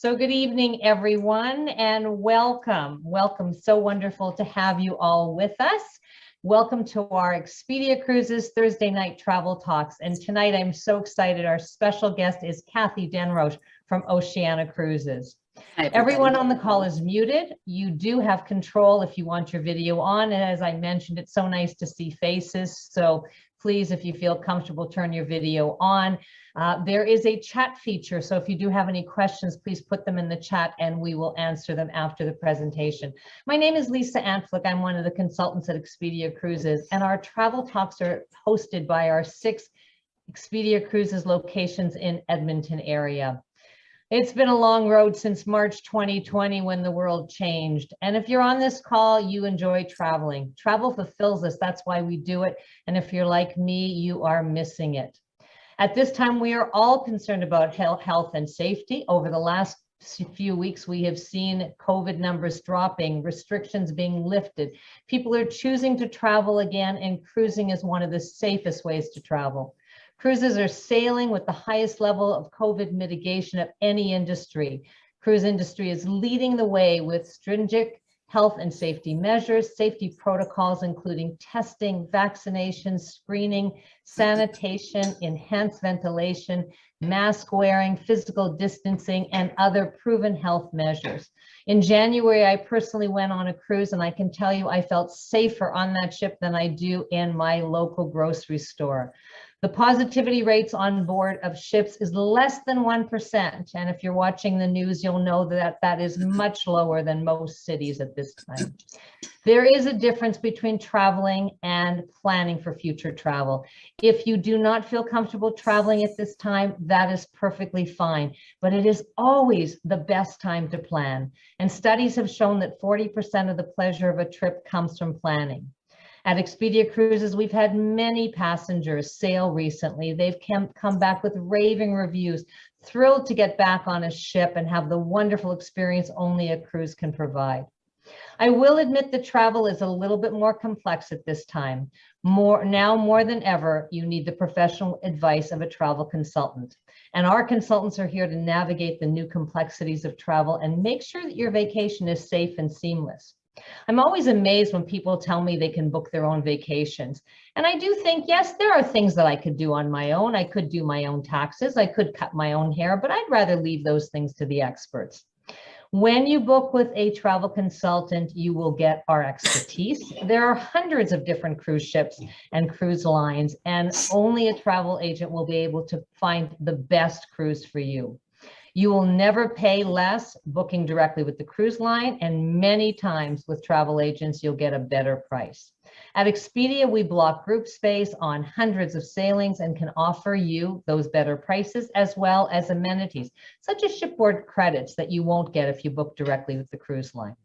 So good evening, everyone, and welcome. Welcome. So wonderful to have you all with us. Welcome to our Expedia Cruises Thursday night travel talks. And tonight I'm so excited. Our special guest is Cathy Denroche from Oceania Cruises. Hi, everyone on the call is muted. You do have control if you want your video on. And as I mentioned, it's so nice to see faces. So please, if you feel comfortable, turn your video on. There is a chat feature. So if you do have any questions, please put them in the chat and we will answer them after the presentation. My name is Lisa Antflick. I'm one of the consultants at Expedia Cruises, and our travel talks are hosted by our 6 Expedia Cruises locations in Edmonton area. It's been a long road since March 2020 when the world changed. And if you're on this call, you enjoy traveling. Travel fulfills us. That's why we do it. And if you're like me, you are missing it. At this time, we are all concerned about health and safety. Over the last few weeks, we have seen COVID numbers dropping, restrictions being lifted. People are choosing to travel again, and cruising is one of the safest ways to travel. Cruises are sailing with the highest level of COVID mitigation of any industry. Cruise industry is leading the way with stringent health and safety measures, safety protocols, including testing, vaccinations, screening, sanitation, enhanced ventilation, mask wearing, physical distancing, and other proven health measures. In January, I personally went on a cruise, and I can tell you I felt safer on that ship than I do in my local grocery store. The positivity rates on board of ships is less than 1%. And if you're watching the news, you'll know that that is much lower than most cities at this time. There is a difference between traveling and planning for future travel. If you do not feel comfortable traveling at this time, that is perfectly fine. But it is always the best time to plan. And studies have shown that 40% of the pleasure of a trip comes from planning. At Expedia Cruises, we've had many passengers sail recently. They've come back with raving reviews, thrilled to get back on a ship and have the wonderful experience only a cruise can provide. I will admit that travel is a little bit more complex at this time. Now more than ever, you need the professional advice of a travel consultant. And our consultants are here to navigate the new complexities of travel and make sure that your vacation is safe and seamless. I'm always amazed when people tell me they can book their own vacations. And I do think, yes, there are things that I could do on my own. I could do my own taxes. I could cut my own hair, but I'd rather leave those things to the experts. When you book with a travel consultant, you will get our expertise. There are hundreds of different cruise ships and cruise lines, and only a travel agent will be able to find the best cruise for you. You will never pay less booking directly with the cruise line, and many times with travel agents, you'll get a better price. At Expedia, we block group space on hundreds of sailings and can offer you those better prices as well as amenities, such as shipboard credits that you won't get if you book directly with the cruise line.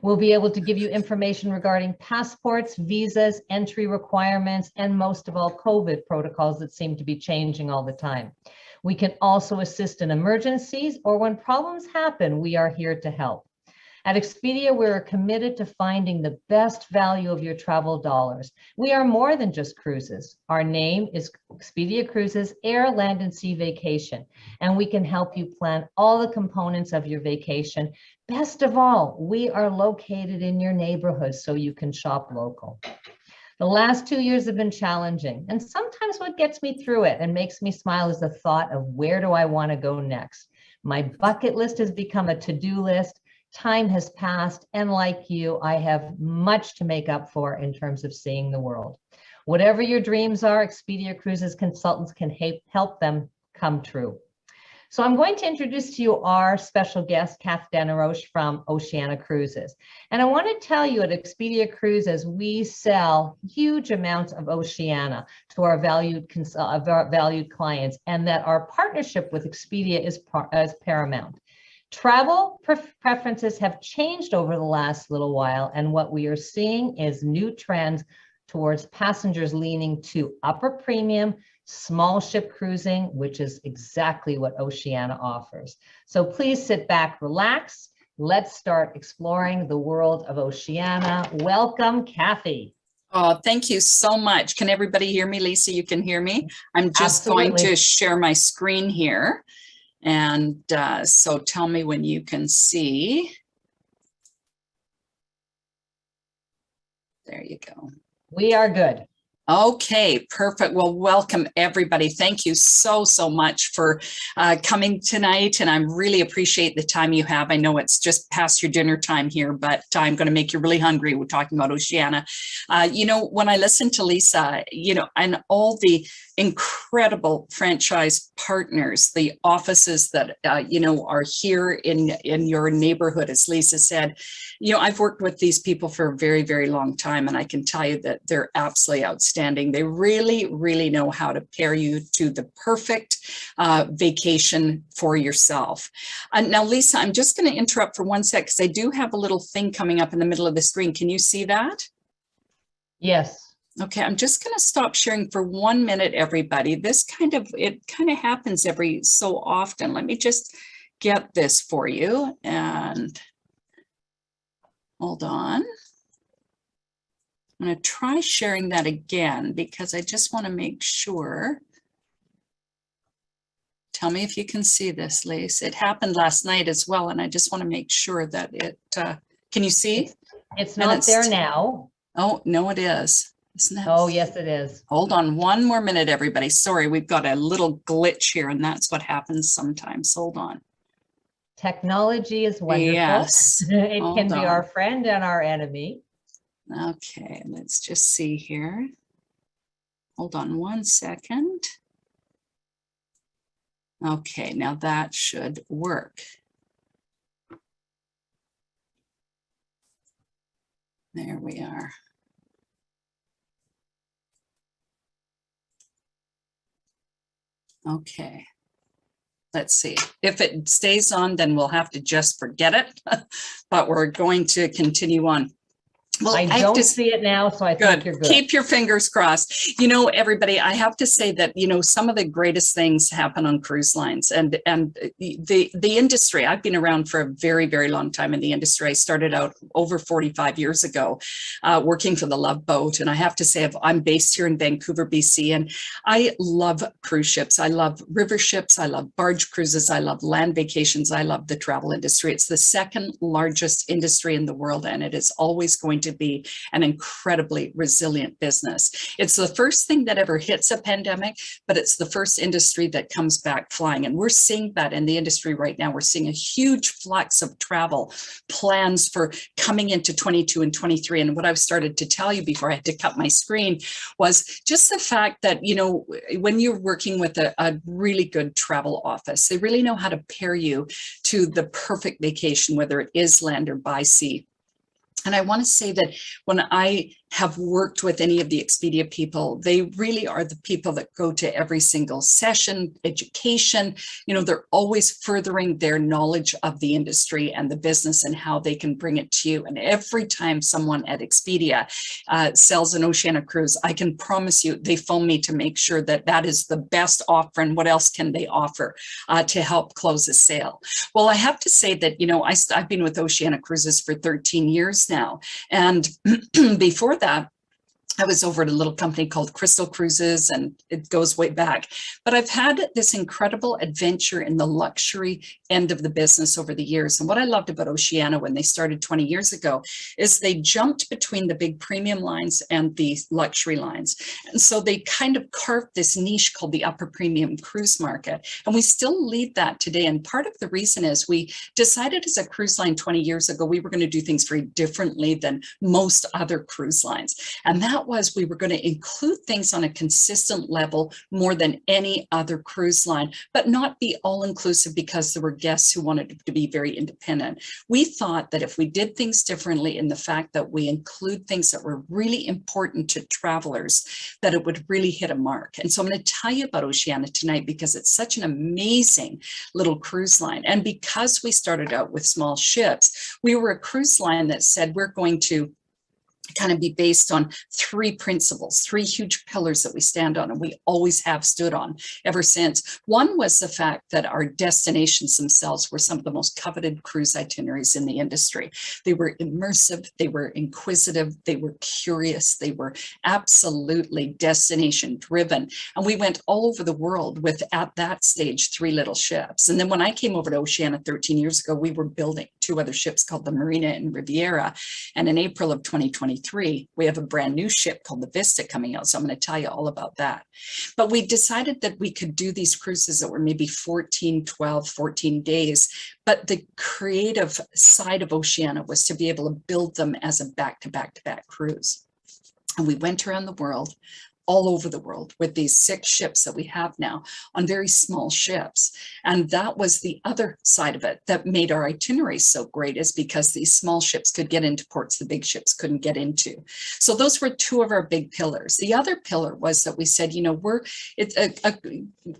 We'll be able to give you information regarding passports, visas, entry requirements, and most of all, COVID protocols that seem to be changing all the time. We can also assist in emergencies, or when problems happen, we are here to help. At Expedia, we're committed to finding the best value of your travel dollars. We are more than just cruises. Our name is Expedia Cruises Air, Land, and Sea Vacation, and we can help you plan all the components of your vacation. Best of all, we are located in your neighborhood so you can shop local. The last 2 years have been challenging, and sometimes what gets me through it and makes me smile is the thought of where do I want to go next. My bucket list has become a to-do list. Time has passed, and like you, I have much to make up for in terms of seeing the world. Whatever your dreams are, Expedia Cruises consultants can help them come true. So I'm going to introduce to you our special guest, Cathy Denroche from Oceania Cruises. And I want to tell you at Expedia Cruises, we sell huge amounts of Oceania to our valued clients, and that our partnership with Expedia is paramount. Travel preferences have changed over the last little while, and what we are seeing is new trends towards passengers leaning to upper premium, small ship cruising, which is exactly what Oceania offers. So please sit back, relax. Let's start exploring the world of Oceania. Welcome, Cathy. Oh, thank you so much. Can everybody hear me, Lisa? You can hear me? I'm just Absolutely. going to share my screen here. And so tell me when you can see. There you go. We are good. Okay, perfect. Well, welcome everybody. Thank you so much for coming tonight. And I really appreciate the time you have. I know it's just past your dinner time here, but I'm going to make you really hungry. We're talking about Oceania. You know, when I listen to Lisa, you know, and all the incredible franchise partners, the offices that, you know, are here in your neighborhood, as Lisa said, you know, I've worked with these people for a very, very long time, and I can tell you that they're absolutely outstanding. They really know how to pair you to the perfect vacation for yourself. Now, Lisa, I'm just going to interrupt for one sec because I do have a little thing coming up in the middle of the screen. Can you see that? Yes. Okay, I'm just going to stop sharing for 1 minute, everybody. It kind of happens every so often. Let me just get this for you, and hold on. I'm going to try sharing that again because I just want to make sure. Tell me if you can see this, Lise. It happened last night as well, and I just want to make sure that it, can you see? It's not there now. Oh, no, it is. Isn't it? Oh, yes, it is. Hold on 1 more minute, everybody. Sorry, we've got a little glitch here, and that's what happens sometimes. Hold on. Technology is wonderful. Yes. It Hold can be on. our friend and our enemy. Okay, let's just see here. Hold on 1 second. Okay, now that should work. There we are. Okay. Let's see. If it stays on, then we'll have to just forget it, but we're going to continue on. Well, I don't see it now, so I think you're good. Keep your fingers crossed. You know, everybody, I have to say that, you know, some of the greatest things happen on cruise lines, and the industry. I've been around for a very, very long time in the industry. I started out over 45 years ago working for the Love Boat. And I have to say, I'm based here in Vancouver, BC, and I love cruise ships. I love river ships. I love barge cruises. I love land vacations. I love the travel industry. It's the second largest industry in the world, and it is always going to be an incredibly resilient business. It's the first thing that ever hits a pandemic, but it's the first industry that comes back flying. And we're seeing that in the industry right now. We're seeing a huge flux of travel plans for coming into 22 and 23. And what I've started to tell you before I had to cut my screen was just the fact that, you know, when you're working with a really good travel office, they really know how to pair you to the perfect vacation, whether it is land or by sea. And I want to say that when I have worked with any of the Expedia people, they really are the people that go to every single session, education. You know, they're always furthering their knowledge of the industry and the business and how they can bring it to you. And every time someone at Expedia sells an Oceania cruise, I can promise you they phone me to make sure that that is the best offer and what else can they offer to help close a sale. Well, I have to say that, you know, I've been with Oceania Cruises for 13 years now. And before that, I was over at a little company called Crystal Cruises, and it goes way back. But I've had this incredible adventure in the luxury end of the business over the years. And what I loved about Oceania when they started 20 years ago is they jumped between the big premium lines and the luxury lines. And so they kind of carved this niche called the upper premium cruise market. And we still lead that today. And part of the reason is we decided as a cruise line 20 years ago, we were going to do things very differently than most other cruise lines. And that was we were going to include things on a consistent level more than any other cruise line, but not be all inclusive because there were guests who wanted to be very independent. We thought that if we did things differently in the fact that we include things that were really important to travelers, that it would really hit a mark. And so I'm going to tell you about Oceania tonight because it's such an amazing little cruise line. And because we started out with small ships, we were a cruise line that said we're going to kind of be based on three principles, three huge pillars that we stand on, and we always have stood on ever since. One was the fact that our destinations themselves were some of the most coveted cruise itineraries in the industry. They were immersive, they were inquisitive, they were curious, they were absolutely destination driven. And we went all over the world with, at that stage, 3 little ships. And then when I came over to Oceania 13 years ago, we were building 2 other ships called the Marina and Riviera. And in April of 2023, we have a brand new ship called the Vista coming out. So I'm going to tell you all about that. But we decided that we could do these cruises that were maybe 14, 12, 14 days. But the creative side of Oceania was to be able to build them as a back-to-back-to-back cruise. And we went around the world, all over the world, with these 6 ships that we have now on very small ships. And that was the other side of it that made our itineraries so great, is because these small ships could get into ports the big ships couldn't get into. So those were 2 of our big pillars. The other pillar was that we said, you know, it's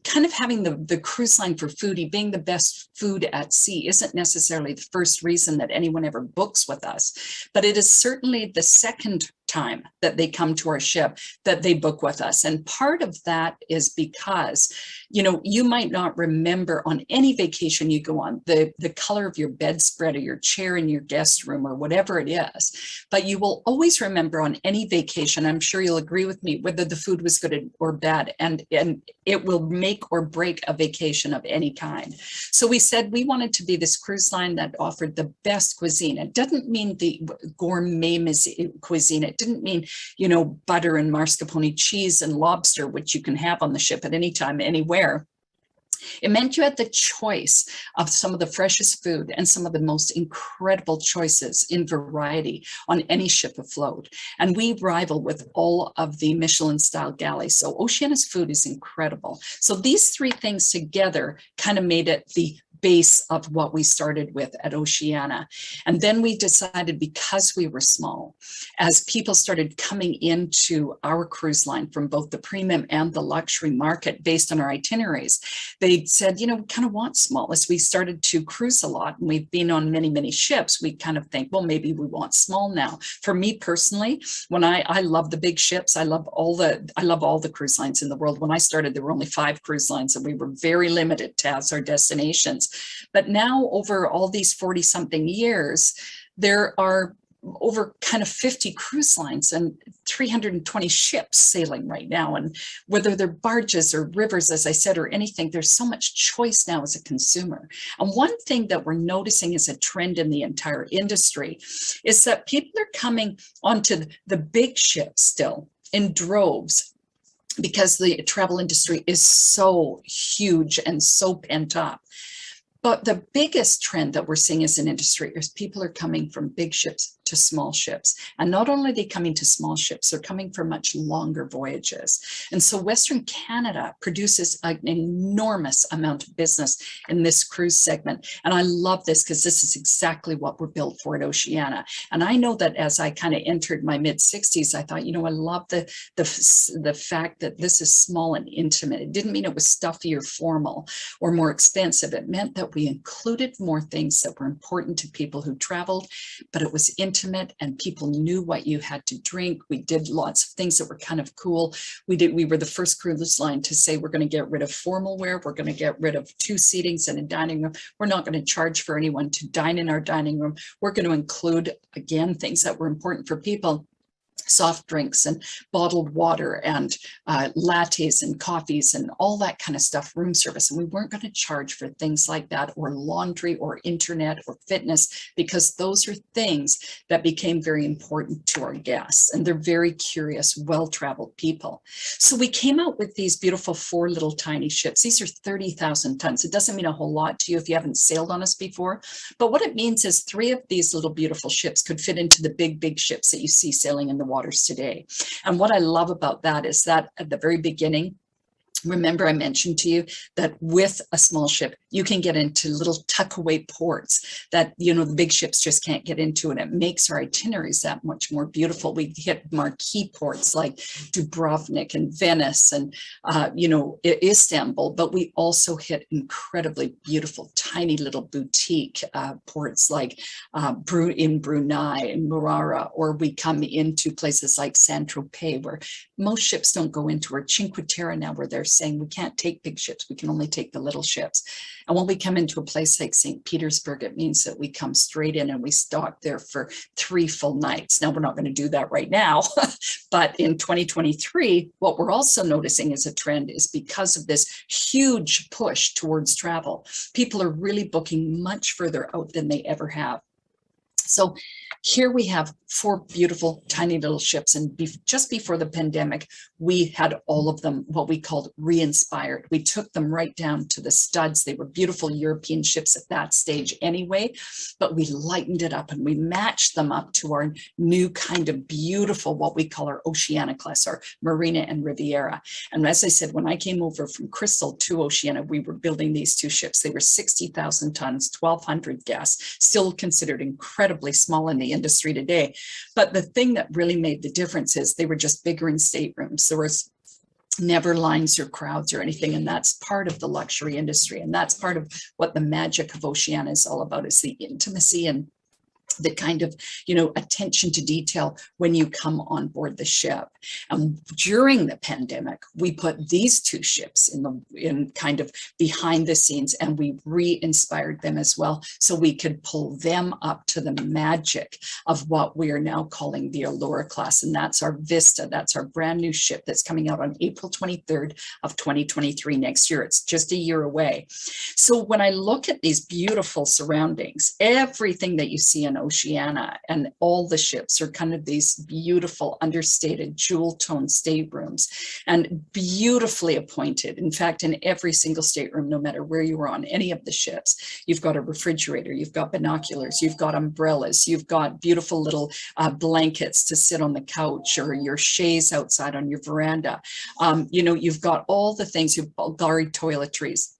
kind of having the cruise line for foodie, being the best food at sea isn't necessarily the first reason that anyone ever books with us, but it is certainly the second time that they come to our ship that they book with us. And part of that is because, you know, you might not remember on any vacation you go on the color of your bedspread or your chair in your guest room or whatever it is, but you will always remember on any vacation, I'm sure you'll agree with me, whether the food was good or bad, and it will make or break a vacation of any kind. So we said we wanted to be this cruise line that offered the best cuisine. It didn't mean the gourmet cuisine. It didn't mean, you know, butter and mascarpone cheese and lobster, which you can have on the ship at any time, anywhere. It meant you had the choice of some of the freshest food and some of the most incredible choices in variety on any ship afloat. And we rival with all of the Michelin style galleys. So Oceania's food is incredible. So these 3 things together kind of made it the base of what we started with at Oceania. And then we decided, because we were small, as people started coming into our cruise line from both the premium and the luxury market based on our itineraries, they said, you know, we kind of want small. As we started to cruise a lot and we've been on many, many ships, we kind of think, well, maybe we want small now. For me personally, when I love the big ships, I love all the cruise lines in the world. When I started, there were only 5 cruise lines and we were very limited to as our destinations. But now, over all these 40 something years, there are over kind of 50 cruise lines and 320 ships sailing right now. And whether they're barges or rivers, as I said, or anything, there's so much choice now as a consumer. And one thing that we're noticing is a trend in the entire industry is that people are coming onto the big ships still in droves, because the travel industry is so huge and so pent up. But the biggest trend that we're seeing as an industry is people are coming from big ships to small ships. And not only are they coming to small ships, they're coming for much longer voyages. And so Western Canada produces an enormous amount of business in this cruise segment. And I love this because this is exactly what we're built for at Oceania. And I know that as I kind of entered my mid-60s, I thought, you know, I love the fact that this is small and intimate. It didn't mean it was stuffy or formal or more expensive. It meant that we included more things that were important to people who traveled, but it was intimate and people knew what you had to drink. We did lots of things that were kind of cool. We were the first cruise line to say we're going to get rid of formal wear. We're going to get rid of 2 seatings and a dining room. We're not going to charge for anyone to dine in our dining room. We're going to include, again, things that were important for people: soft drinks and bottled water and lattes and coffees and all that kind of stuff, room service. And we weren't going to charge for things like that, or laundry or internet or fitness, because those are things that became very important to our guests. And they're very curious, well-traveled people. So we came out with these beautiful 4 little tiny ships. These are 30,000 tons. It doesn't mean a whole lot to you if you haven't sailed on us before. But what it means is 3 of these little beautiful ships could fit into the big ships that you see sailing in the waters today. And what I love about that is that at the very beginning, Remember, I mentioned to you that with a small ship, you can get into little tuckaway ports that, you know, the big ships just can't get into, and it makes our itineraries that much more beautiful. We hit marquee ports like Dubrovnik and Venice and, you know, Istanbul, but we also hit incredibly beautiful, tiny little boutique ports like in Brunei and Murara, or we come into places like Saint-Tropez, where most ships don't go into, or Cinque Terre now, where they're saying we can't take big ships, we can only take the little ships. And when we come into a place like St. Petersburg, it means that we come straight in and we stock there for 3 full nights. Now, we're not going to do that right now, but in 2023, what we're also noticing as a trend is because of this huge push towards travel, people are really booking much further out than they ever have. So here we have 4 beautiful tiny little ships, and just before the pandemic, we had all of them what we called re-inspired. We took them right down to the studs. They were beautiful European ships at that stage anyway, but we lightened it up and we matched them up to our new kind of beautiful, what we call our Oceania class, our Marina and Riviera. And as I said, when I came over from Crystal to Oceania, we were building these 2 ships. They were 60,000 tons, 1,200 guests, still considered incredibly small in the industry today. But the thing that really made the difference is they were just bigger in staterooms. There was never lines or crowds or anything, and that's part of the luxury industry, and that's part of what the magic of Oceania is all about, is the intimacy and the kind of, you know, attention to detail when you come on board the ship. And during the pandemic, we put these 2 ships in kind of behind the scenes, and we re-inspired them as well, so we could pull them up to the magic of what we are now calling the Allura class. And that's our Vista. That's our brand new ship that's coming out on April 23rd of 2023 next year. It's just a year away. So when I look at these beautiful surroundings, everything that you see in Oceania and all the ships are kind of these beautiful, understated, jewel tone staterooms, and beautifully appointed. In fact, in every single stateroom, no matter where you are on any of the ships, you've got a refrigerator, you've got binoculars, you've got umbrellas, you've got beautiful little blankets to sit on the couch, or your chaise outside on your veranda. You know, you've got all the things, you've Bulgari toiletries,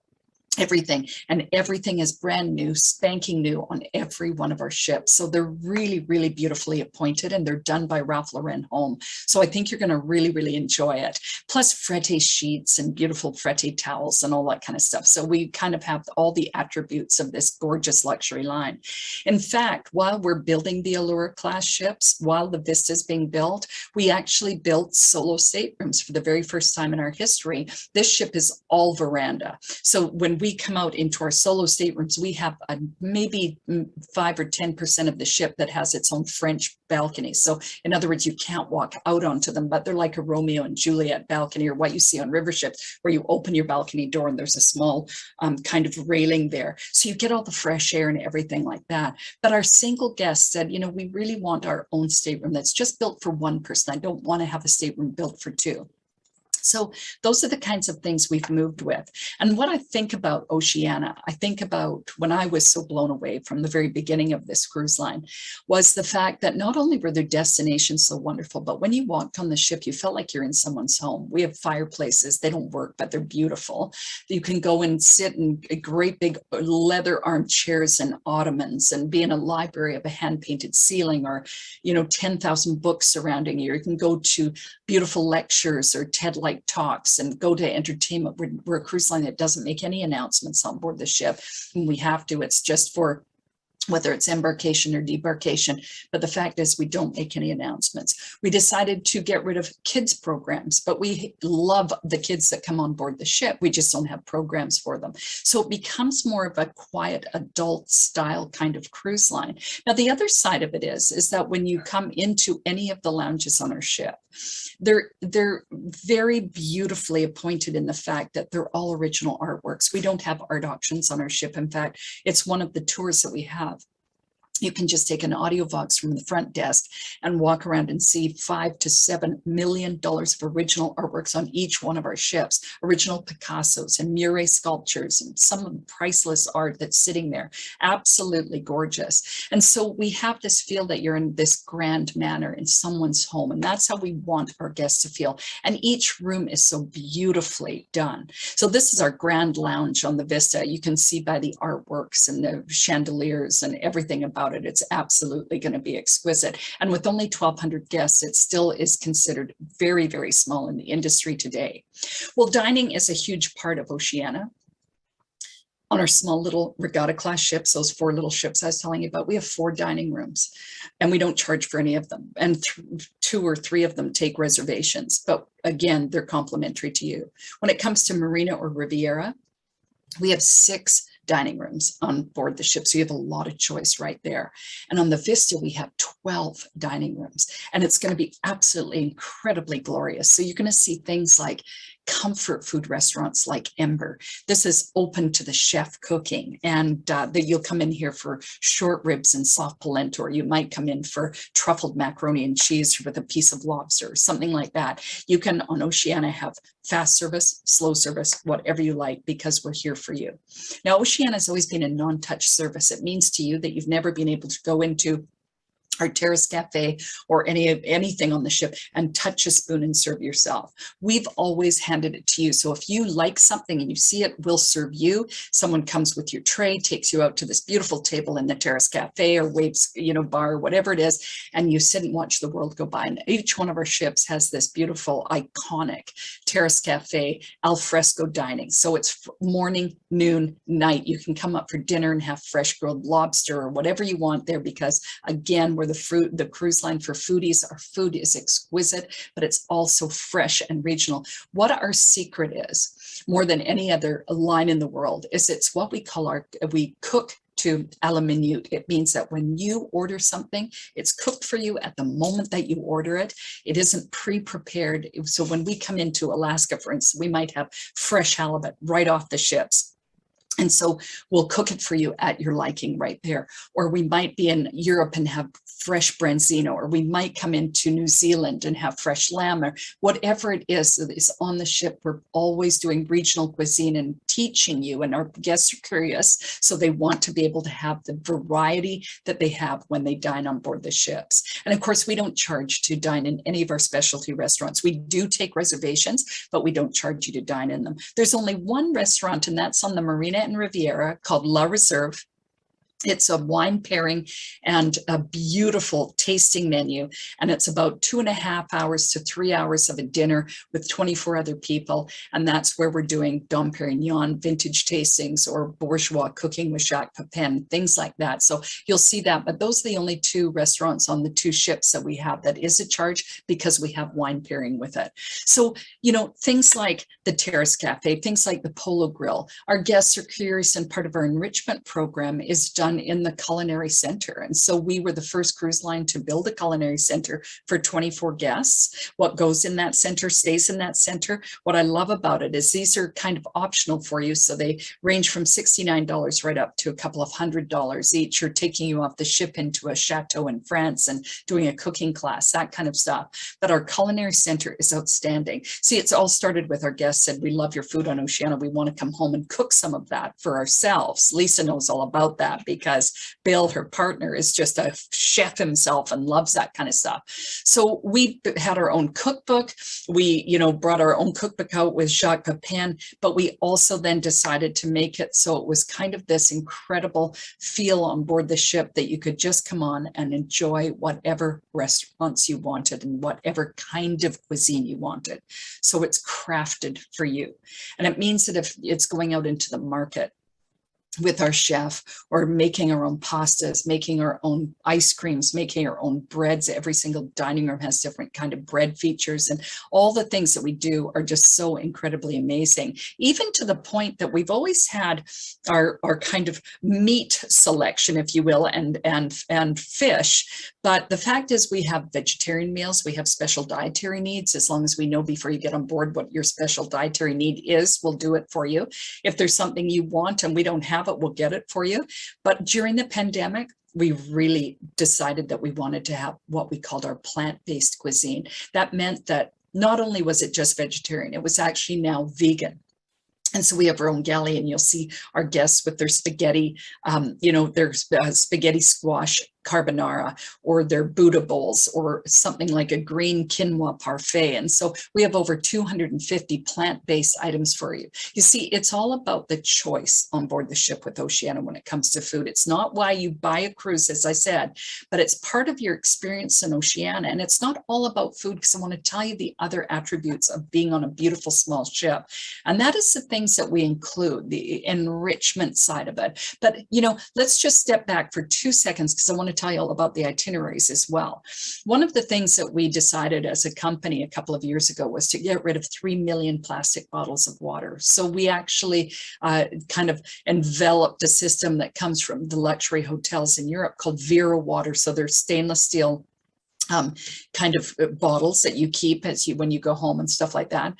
everything, and everything is brand new, spanking new on every one of our ships. So they're really, really beautifully appointed, and they're done by Ralph Lauren Home. So I think you're going to really, really enjoy it. Plus frette sheets and beautiful frette towels and all that kind of stuff. So we kind of have all the attributes of this gorgeous luxury line. In fact, while we're building the Allura class ships, while the Vista is being built, we actually built solo staterooms for the very first time in our history. This ship is all veranda. So when we come out into our solo staterooms, we have maybe 5 or 10% of the ship that has its own French balcony. So in other words, you can't walk out onto them, but they're like a Romeo and Juliet balcony, or what you see on river ships, where you open your balcony door and there's a small kind of railing there. So you get all the fresh air and everything like that. But our single guest said, you know, we really want our own stateroom that's just built for 1 person. I don't want to have a stateroom built for 2. So those are the kinds of things we've moved with. And what I think about Oceania, I think about when I was so blown away from the very beginning of this cruise line, was the fact that not only were their destinations so wonderful, but when you walked on the ship, you felt like you're in someone's home. We have fireplaces. They don't work, but they're beautiful. You can go and sit in great big leather armchairs and ottomans and be in a library of a hand-painted ceiling, or, you know, 10,000 books surrounding you. You can go to beautiful lectures or TED-like talks and go to entertainment. We're a cruise line that doesn't make any announcements on board the ship. When we have to, it's just for whether it's embarkation or debarkation. But the fact is, we don't make any announcements. We decided to get rid of kids programs, but we love the kids that come on board the ship. We just don't have programs for them. So it becomes more of a quiet adult style kind of cruise line. Now, the other side of it is that when you come into any of the lounges on our ship, they're very beautifully appointed in the fact that they're all original artworks. We don't have art auctions on our ship. In fact, it's one of the tours that we have You can just take an audio box from the front desk and walk around and see $5 to $7 million of original artworks on each one of our ships, original Picassos and Murray sculptures and some of the priceless art that's sitting there. Absolutely gorgeous. And so we have this feel that you're in this grand manner in someone's home, and that's how we want our guests to feel. And each room is so beautifully done. So this is our grand lounge on the Vista. You can see by the artworks and the chandeliers and everything about it. It's absolutely going to be exquisite. And with only 1,200 guests, it still is considered very, very small in the industry today. Well, dining is a huge part of Oceania. On our small little regatta class ships, those 4 little ships I was telling you about, we have 4 dining rooms and we don't charge for any of them. And 2 or 3 of them take reservations, but again, they're complimentary to you. When it comes to Marina or Riviera, we have 6 dining rooms on board the ship. So you have a lot of choice right there. And on the Vista, we have 12 dining rooms, and it's going to be absolutely incredibly glorious. So you're going to see things like comfort food restaurants like Ember. This is open to the chef cooking, and that you'll come in here for short ribs and soft polenta, or you might come in for truffled macaroni and cheese with a piece of lobster, something like that. You can on Oceania have fast service, slow service, whatever you like, because we're here for you. Now, Oceania has always been a non-touch service. It means to you that you've never been able to go into our terrace cafe or anything on the ship and touch a spoon and serve yourself. We've always handed it to you. So if you like something and you see it, we'll serve you. Someone comes with your tray, takes you out to this beautiful table in the terrace cafe or waves, bar, whatever it is, and you sit and watch the world go by. And each one of our ships has this beautiful, iconic terrace cafe, al fresco dining. So it's morning, noon, night. You can come up for dinner and have fresh grilled lobster or whatever you want there, because again, we're the cruise line for foodies. Our food is exquisite, but it's also fresh and regional. What our secret is, more than any other line in the world, is it's what we call we cook to a la minute. It means that when you order something, it's cooked for you at the moment that you order it. It isn't pre-prepared. So when we come into Alaska, for instance, we might have fresh halibut right off the ships. And so we'll cook it for you at your liking right there. Or we might be in Europe and have fresh branzino, or we might come into New Zealand and have fresh lamb, or whatever it is that is on the ship. We're always doing regional cuisine and teaching you, and our guests are curious, so they want to be able to have the variety that they have when they dine on board the ships. And of course, we don't charge to dine in any of our specialty restaurants. We do take reservations, but we don't charge you to dine in them. There's only one restaurant, and that's on the Marina and Riviera, called La Reserve. It's a wine pairing and a beautiful tasting menu. And it's about 2.5 hours to 3 hours of a dinner with 24 other people. And that's where we're doing Dom Perignon, vintage tastings, or bourgeois cooking with Jacques Pepin, things like that. So you'll see that. But those are the only 2 restaurants on the 2 ships that we have that is a charge, because we have wine pairing with it. So, things like the Terrace Cafe, things like the Polo Grill. Our guests are curious, and part of our enrichment program is done in the culinary center. And so we were the first cruise line to build a culinary center for 24 guests. What goes in that center stays in that center. What I love about it is these are kind of optional for you. So they range from $69 right up to a couple of $100 each. You're taking you off the ship into a chateau in France and doing a cooking class, that kind of stuff. But our culinary center is outstanding. See, it's all started with our guests said, we love your food on Oceania. We want to come home and cook some of that for ourselves. Lisa knows all about that, because Bill, her partner, is just a chef himself and loves that kind of stuff. So we had our own cookbook. We, brought our own cookbook out with Jacques Pepin, but we also then decided to make it so it was kind of this incredible feel on board the ship that you could just come on and enjoy whatever restaurants you wanted and whatever kind of cuisine you wanted. So it's crafted for you. And it means that if it's going out into the market with our chef, or making our own pastas, making our own ice creams, making our own breads. Every single dining room has different kind of bread features, and all the things that we do are just so incredibly amazing. Even to the point that we've always had our kind of meat selection, if you will, and fish. But the fact is, we have vegetarian meals, we have special dietary needs. As long as we know before you get on board what your special dietary need is, we'll do it for you. If there's something you want and we don't have have it, we'll get it for you. But during the pandemic, we really decided that we wanted to have what we called our plant-based cuisine. That meant that not only was it just vegetarian, it was actually now vegan. And so we have our own galley, and you'll see our guests with their spaghetti, their spaghetti squash carbonara, or their Buddha bowls, or something like a green quinoa parfait. And so we have over 250 plant-based items for you. You see, it's all about the choice on board the ship with Oceania when it comes to food. It's not why you buy a cruise, as I said, but it's part of your experience in Oceania. And it's not all about food, because I want to tell you the other attributes of being on a beautiful small ship. And that is the things that we include, the enrichment side of it. But, let's just step back for 2 seconds, because I want to tell you all about the itineraries as well. One of the things that we decided as a company a couple of years ago was to get rid of 3 million plastic bottles of water. So we actually kind of enveloped a system that comes from the luxury hotels in Europe called Vera water. So they're stainless steel kind of bottles that you keep when you go home and stuff like that.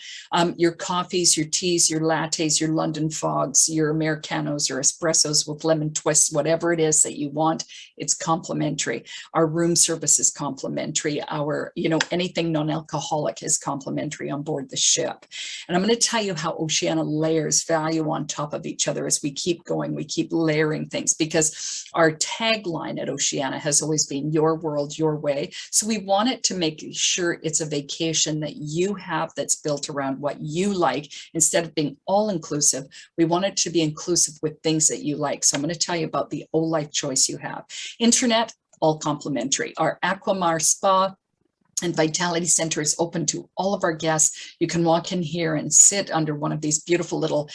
Your coffees, your teas, your lattes, your London fogs, your Americanos or espressos with lemon twists, whatever it is that you want, it's complimentary. Our room service is complimentary. Our, anything non-alcoholic is complimentary on board the ship. And I'm going to tell you how Oceania layers value on top of each other as we keep going. We keep layering things, because our tagline at Oceania has always been your world, your way. So we want it to make sure it's a vacation that you have that's built around what you like. Instead of being all inclusive, we want it to be inclusive with things that you like. So I'm going to tell you about the O-Life choice you have. Internet, all complimentary. Our Aquamar Spa and Vitality Center is open to all of our guests. You can walk in here and sit under one of these beautiful little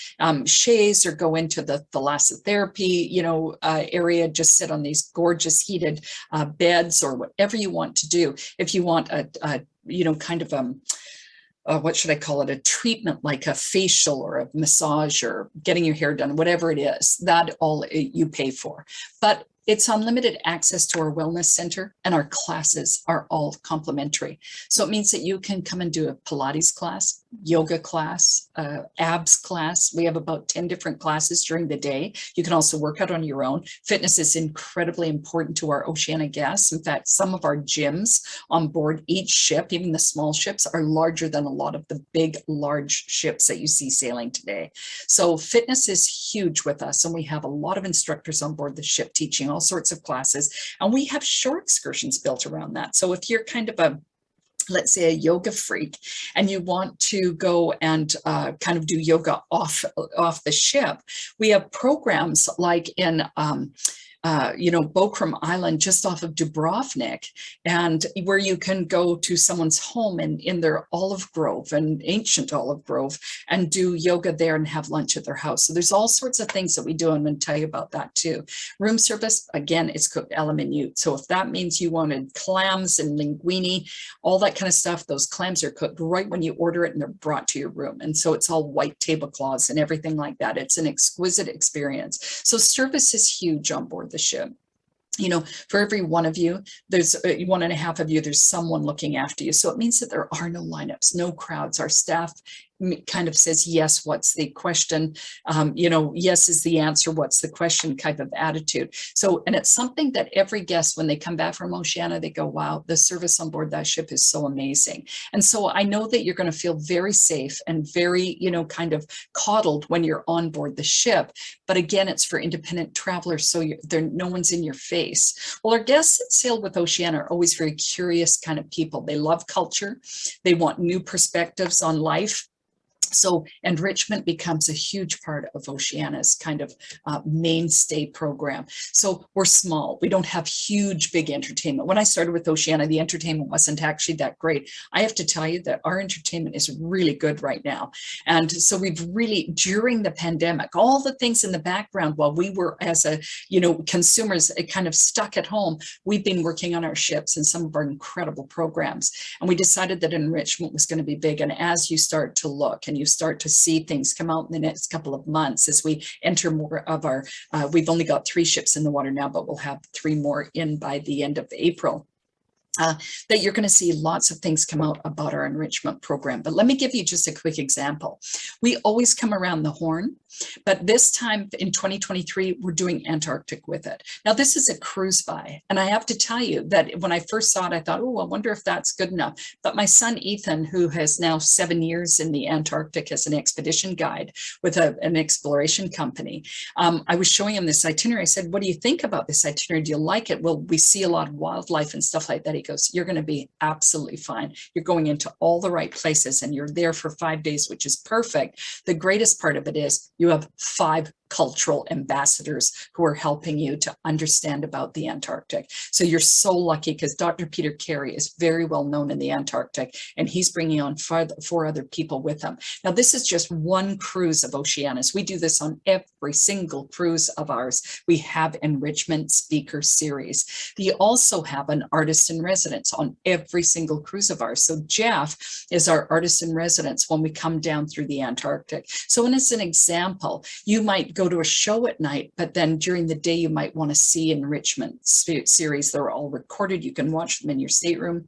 shades, or go into the thalassotherapy, area, just sit on these gorgeous heated beds, or whatever you want to do. If you want what should I call it? A treatment like a facial or a massage or getting your hair done, whatever it is, that all you pay for. But it's unlimited access to our wellness center, and our classes are all complimentary. So it means that you can come and do a Pilates class, yoga class, abs class. We have about 10 different classes during the day. You can also work out on your own. Fitness is incredibly important to our Oceania guests. In fact, some of our gyms on board each ship, even the small ships, are larger than a lot of the big, large ships that you see sailing today. So fitness is huge with us, and we have a lot of instructors on board the ship teaching all sorts of classes, and we have shore excursions built around that. So if you're kind of let's say a yoga freak, and you want to go and kind of do yoga off the ship, we have programs like in Bokram Island, just off of Dubrovnik, and where you can go to someone's home in their olive grove, an ancient olive grove, and do yoga there and have lunch at their house. So there's all sorts of things that we do. I'm going to tell you about that too. Room service, again, it's cooked a la minute. So if that means you wanted clams and linguine, all that kind of stuff, those clams are cooked right when you order it, and they're brought to your room. And so it's all white tablecloths and everything like that. It's an exquisite experience. So service is huge on board the ship. For every one of you, there's 1.5 of you, there's someone looking after you. So it means that there are no lineups, no crowds. Our staff kind of says, yes, what's the question? Yes is the answer, what's the question type of attitude. So, and it's something that every guest, when they come back from Oceania, they go, wow, the service on board that ship is so amazing. And so I know that you're going to feel very safe and very, kind of coddled when you're on board the ship. But again, it's for independent travelers, so no one's in your face. Well, our guests that sail with Oceania are always very curious kind of people. They love culture. They want new perspectives on life. So enrichment becomes a huge part of Oceania's kind of mainstay program. So we're small. We don't have huge, big entertainment. When I started with Oceania, the entertainment wasn't actually that great. I have to tell you that our entertainment is really good right now. And so we've really, during the pandemic, all the things in the background while we were as consumers kind of stuck at home, we've been working on our ships and some of our incredible programs. And we decided that enrichment was going to be big. And as you start to look and you start to see things come out in the next couple of months as we enter more of our, we've only got 3 ships in the water now, but we'll have 3 more in by the end of April. That you're going to see lots of things come out about our enrichment program. But let me give you just a quick example. We always come around the horn But this time in 2023, we're doing Antarctic with it. Now, this is a cruise by, and I have to tell you that when I first saw it, I thought, oh, I wonder if that's good enough. But my son, Ethan, who has now 7 years in the Antarctic as an expedition guide with an exploration company, I was showing him this itinerary. I said, what do you think about this itinerary? Do you like it? Well, we see a lot of wildlife and stuff like that. He goes, you're going to be absolutely fine. You're going into all the right places and you're there for 5 days, which is perfect. The greatest part of it is you have 5 cultural ambassadors who are helping you to understand about the Antarctic. So you're so lucky because Dr. Peter Carey is very well known in the Antarctic, and he's bringing on 4 other people with him. Now, this is just one cruise of Oceania's. We do this on every single cruise of ours. We have enrichment speaker series. We also have an artist in residence on every single cruise of ours. So Jeff is our artist in residence when we come down through the Antarctic. So, and as an example, you might go to a show at night, but then during the day you might want to see enrichment series. They're all recorded. You can watch them in your stateroom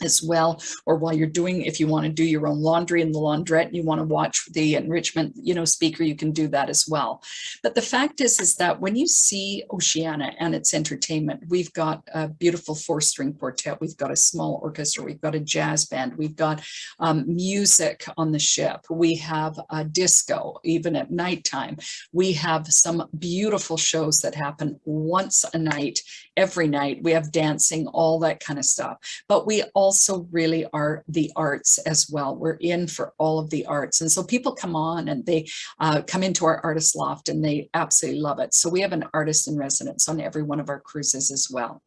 as well, or while you're doing, if you want to do your own laundry in the laundrette and you want to watch the enrichment, speaker, you can do that as well. But the fact is that when you see Oceania and its entertainment, we've got a beautiful 4-string quartet, we've got a small orchestra, we've got a jazz band, we've got music on the ship, we have a disco even at nighttime, we have some beautiful shows that happen once a night, every night, we have dancing, all that kind of stuff. But we also really are the arts as well. We're in for all of the arts. And so people come on and they come into our artist loft and they absolutely love it. So we have an artist in residence on every one of our cruises as well.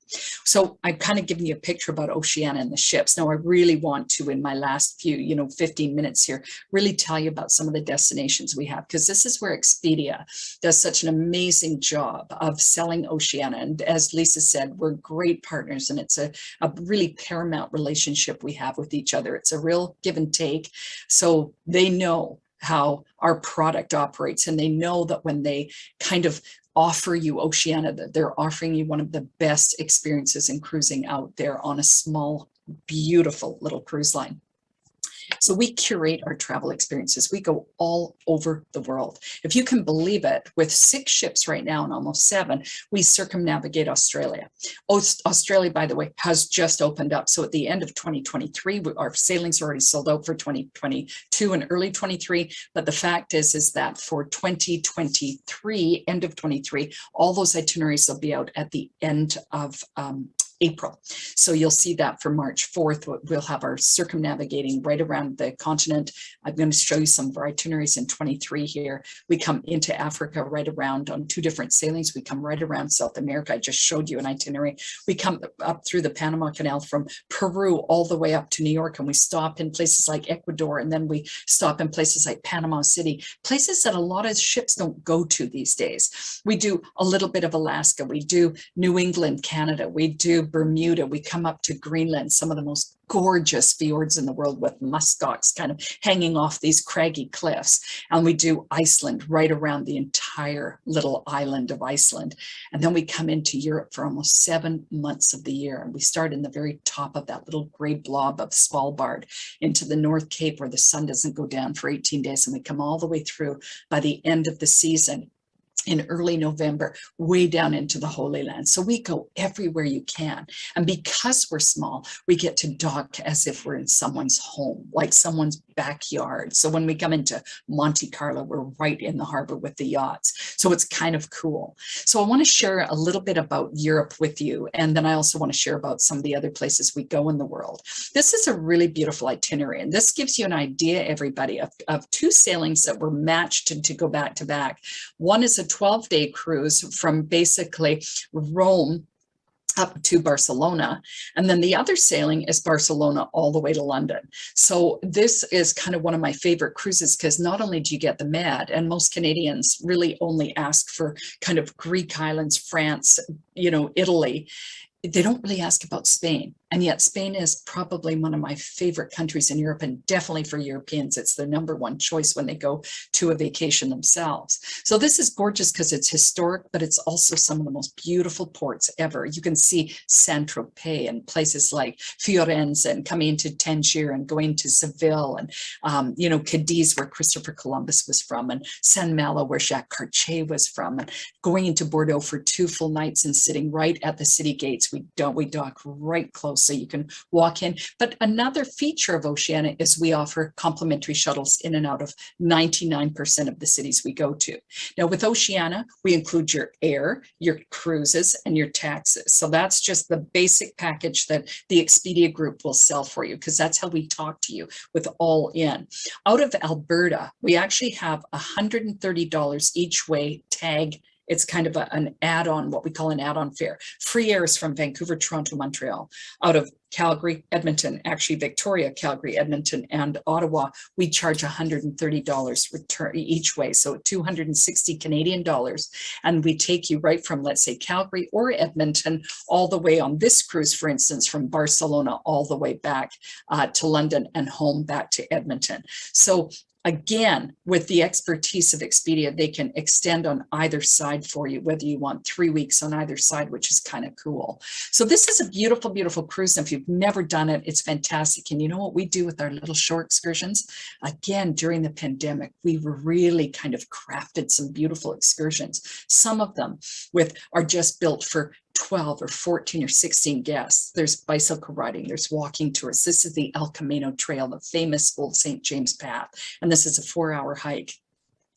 So I've kind of given you a picture about Oceania and the ships. Now I really want to, in my last few, 15 minutes here, really tell you about some of the destinations we have, because this is where Expedia does such an amazing job of selling Oceania. And as Lisa said, we're great partners, and it's a really paramount relationship we have with each other. It's a real give and take. So they know how our product operates, and they know that when they kind of offer you Oceania, that they're offering you one of the best experiences in cruising out there on a small, beautiful little cruise line. So we curate our travel experiences. We go all over the world. If you can believe it, with 6 ships right now and almost 7, we circumnavigate Australia. Australia, by the way, has just opened up. So at the end of 2023, our sailings are already sold out for 2022 and early 23. But the fact is that for 2023, end of 23, all those itineraries will be out at the end of April. So you'll see that for March 4th, we'll have our circumnavigating right around the continent. I'm going to show you some of our itineraries in 23 here. We come into Africa right around on 2 different sailings. We come right around South America. I just showed you an itinerary. We come up through the Panama Canal from Peru all the way up to New York, and we stop in places like Ecuador, and then we stop in places like Panama City, places that a lot of ships don't go to these days. We do a little bit of Alaska. We do New England, Canada. We do Bermuda, we come up to Greenland, some of the most gorgeous fjords in the world with muskox kind of hanging off these craggy cliffs. And we do Iceland, right around the entire little island of Iceland. And then we come into Europe for almost 7 months of the year. And we start in the very top of that little gray blob of Svalbard into the North Cape, where the sun doesn't go down for 18 days. And we come all the way through by the end of the season in early November, way down into the Holy Land. So we go everywhere you can. And because we're small, we get to dock as if we're in someone's home, like someone's backyard. So when we come into Monte Carlo, we're right in the harbor with the yachts. So it's kind of cool. So I want to share a little bit about Europe with you. And then I also want to share about some of the other places we go in the world. This is a really beautiful itinerary. And this gives you an idea, everybody, of 2 sailings that were matched to go back to back. One is a 12-day cruise from basically Rome up to Barcelona. And then the other sailing is Barcelona all the way to London. So this is kind of one of my favorite cruises, because not only do you get the Med, and most Canadians really only ask for kind of Greek islands, France, Italy. They don't really ask about Spain. And yet Spain is probably one of my favorite countries in Europe, and definitely for Europeans, it's their #1 choice when they go to a vacation themselves. So this is gorgeous because it's historic, but it's also some of the most beautiful ports ever. You can see Saint-Tropez and places like Firenze, and coming into Tangier and going to Seville, and you know, Cadiz, where Christopher Columbus was from, and Saint Malo, where Jacques Cartier was from, and going into Bordeaux for 2 full nights and sitting right at the city gates. We dock right close, so you can walk in. But another feature of Oceania is we offer complimentary shuttles in and out of 99% of the cities we go to. Now with Oceania, we include your air, your cruises, and your taxes. So that's just the basic package that the Expedia group will sell for you, because that's how we talk to you with all in. Out of Alberta, we actually have $130 each way tag. It's kind of an add-on, what we call an add-on fare. Free airs from Vancouver, Toronto, Montreal. Out of Calgary, Edmonton, actually Victoria, Calgary, Edmonton, and Ottawa, we charge $130 return each way, so 260 Canadian dollars. And we take you right from, let's say, Calgary or Edmonton, all the way on this cruise, for instance, from Barcelona all the way back to London and home back to Edmonton. So again, with the expertise of Expedia, they can extend on either side for you, whether you want 3 weeks on either side, which is kind of cool. So this is a beautiful, beautiful cruise. And if you've never done it, it's fantastic. And you know what we do with our little shore excursions? Again, during the pandemic, we really kind of crafted some beautiful excursions. Some of them are just built for 12 or 14 or 16 guests. There's bicycle riding, there's walking tours. This is the El Camino Trail, the famous old St. James Path. And this is a 4-hour hike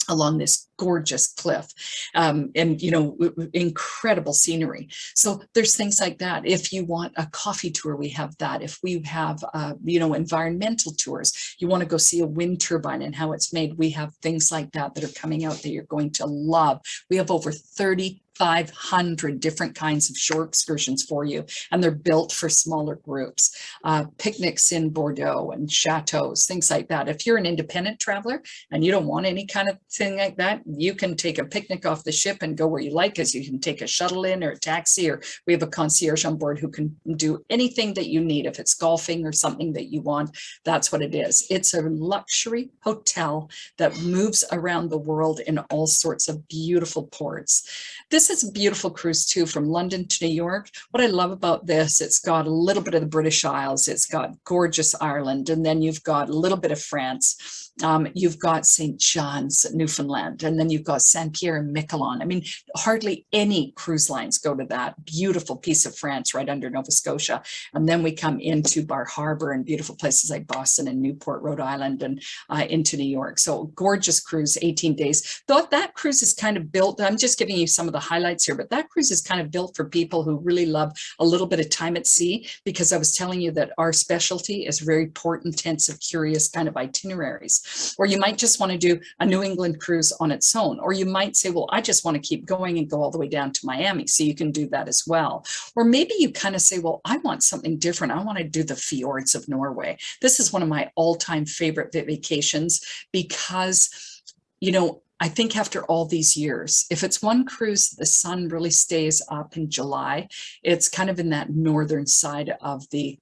along this gorgeous cliff, and you know, incredible scenery. So there's things like that. If you want a coffee tour, we have that. If we have you know, environmental tours, you want to go see a wind turbine and how it's made, we have things like that that are coming out that you're going to love. We have over 3,500 different kinds of shore excursions for you, and they're built for smaller groups. Picnics in Bordeaux and chateaus, things like that. If you're an independent traveler and you don't want any kind of thing like that, you can take a picnic off the ship and go where you like, as you can take a shuttle in or a taxi, or we have a concierge on board who can do anything that you need. If it's golfing or something that you want, that's what it is. It's a luxury hotel that moves around the world in all sorts of beautiful ports. This is a beautiful cruise too, from London to New York. What I love about this, it's got a little bit of the British Isles, it's got gorgeous Ireland, and then you've got a little bit of France. You've got St. John's, Newfoundland, and then you've got Saint Pierre and Miquelon. I mean, hardly any cruise lines go to that beautiful piece of France right under Nova Scotia. And then we come into Bar Harbor and beautiful places like Boston and Newport, Rhode Island, and into New York. So gorgeous cruise, 18 days. Though that cruise is kind of built, I'm just giving you some of the highlights here, but that cruise is kind of built for people who really love a little bit of time at sea, because I was telling you that our specialty is very port intensive, curious kind of itineraries. Or you might just want to do a New England cruise on its own. Or you might say, well, I just want to keep going and go all the way down to Miami. So you can do that as well. Or maybe you kind of say, well, I want something different. I want to do the fjords of Norway. This is one of my all-time favorite vacations because, you know, I think after all these years, if it's one cruise, the sun really stays up in July, it's kind of in that northern side of the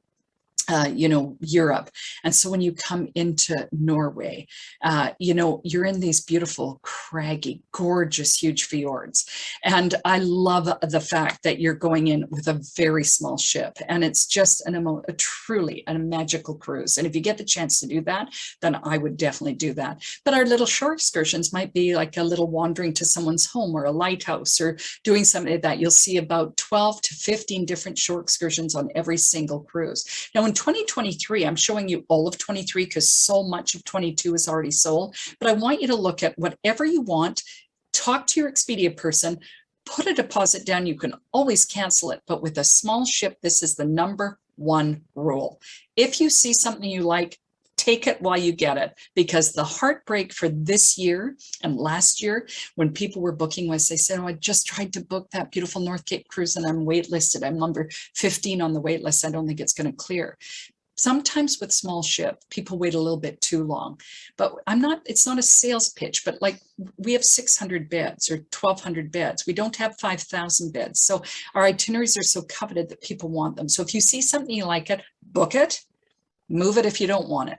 you know, Europe. And so when you come into Norway, you know, you're in these beautiful, craggy, gorgeous, huge fjords. And I love the fact that you're going in with a very small ship, and it's just truly a magical cruise. And if you get the chance to do that, then I would definitely do that. But our little shore excursions might be like a little wandering to someone's home or a lighthouse or doing something like that. You'll see about 12 to 15 different shore excursions on every single cruise. Now, in 2023, I'm showing you all of 23 because so much of 22 is already sold, but I want you to look at whatever you want, talk to your Expedia person, put a deposit down. You can always cancel it, but with a small ship, this is the #1 rule. If you see something you like, take it while you get it, because the heartbreak for this year and last year when people were booking was they said, oh, I just tried to book that beautiful North Cape cruise and I'm waitlisted. I'm number 15 on the wait list. I don't think it's going to clear. Sometimes with small ship, people wait a little bit too long, but it's not a sales pitch, but like we have 600 beds or 1,200 beds. We don't have 5,000 beds. So our itineraries are so coveted that people want them. So if you see something you like it, book it, move it if you don't want it.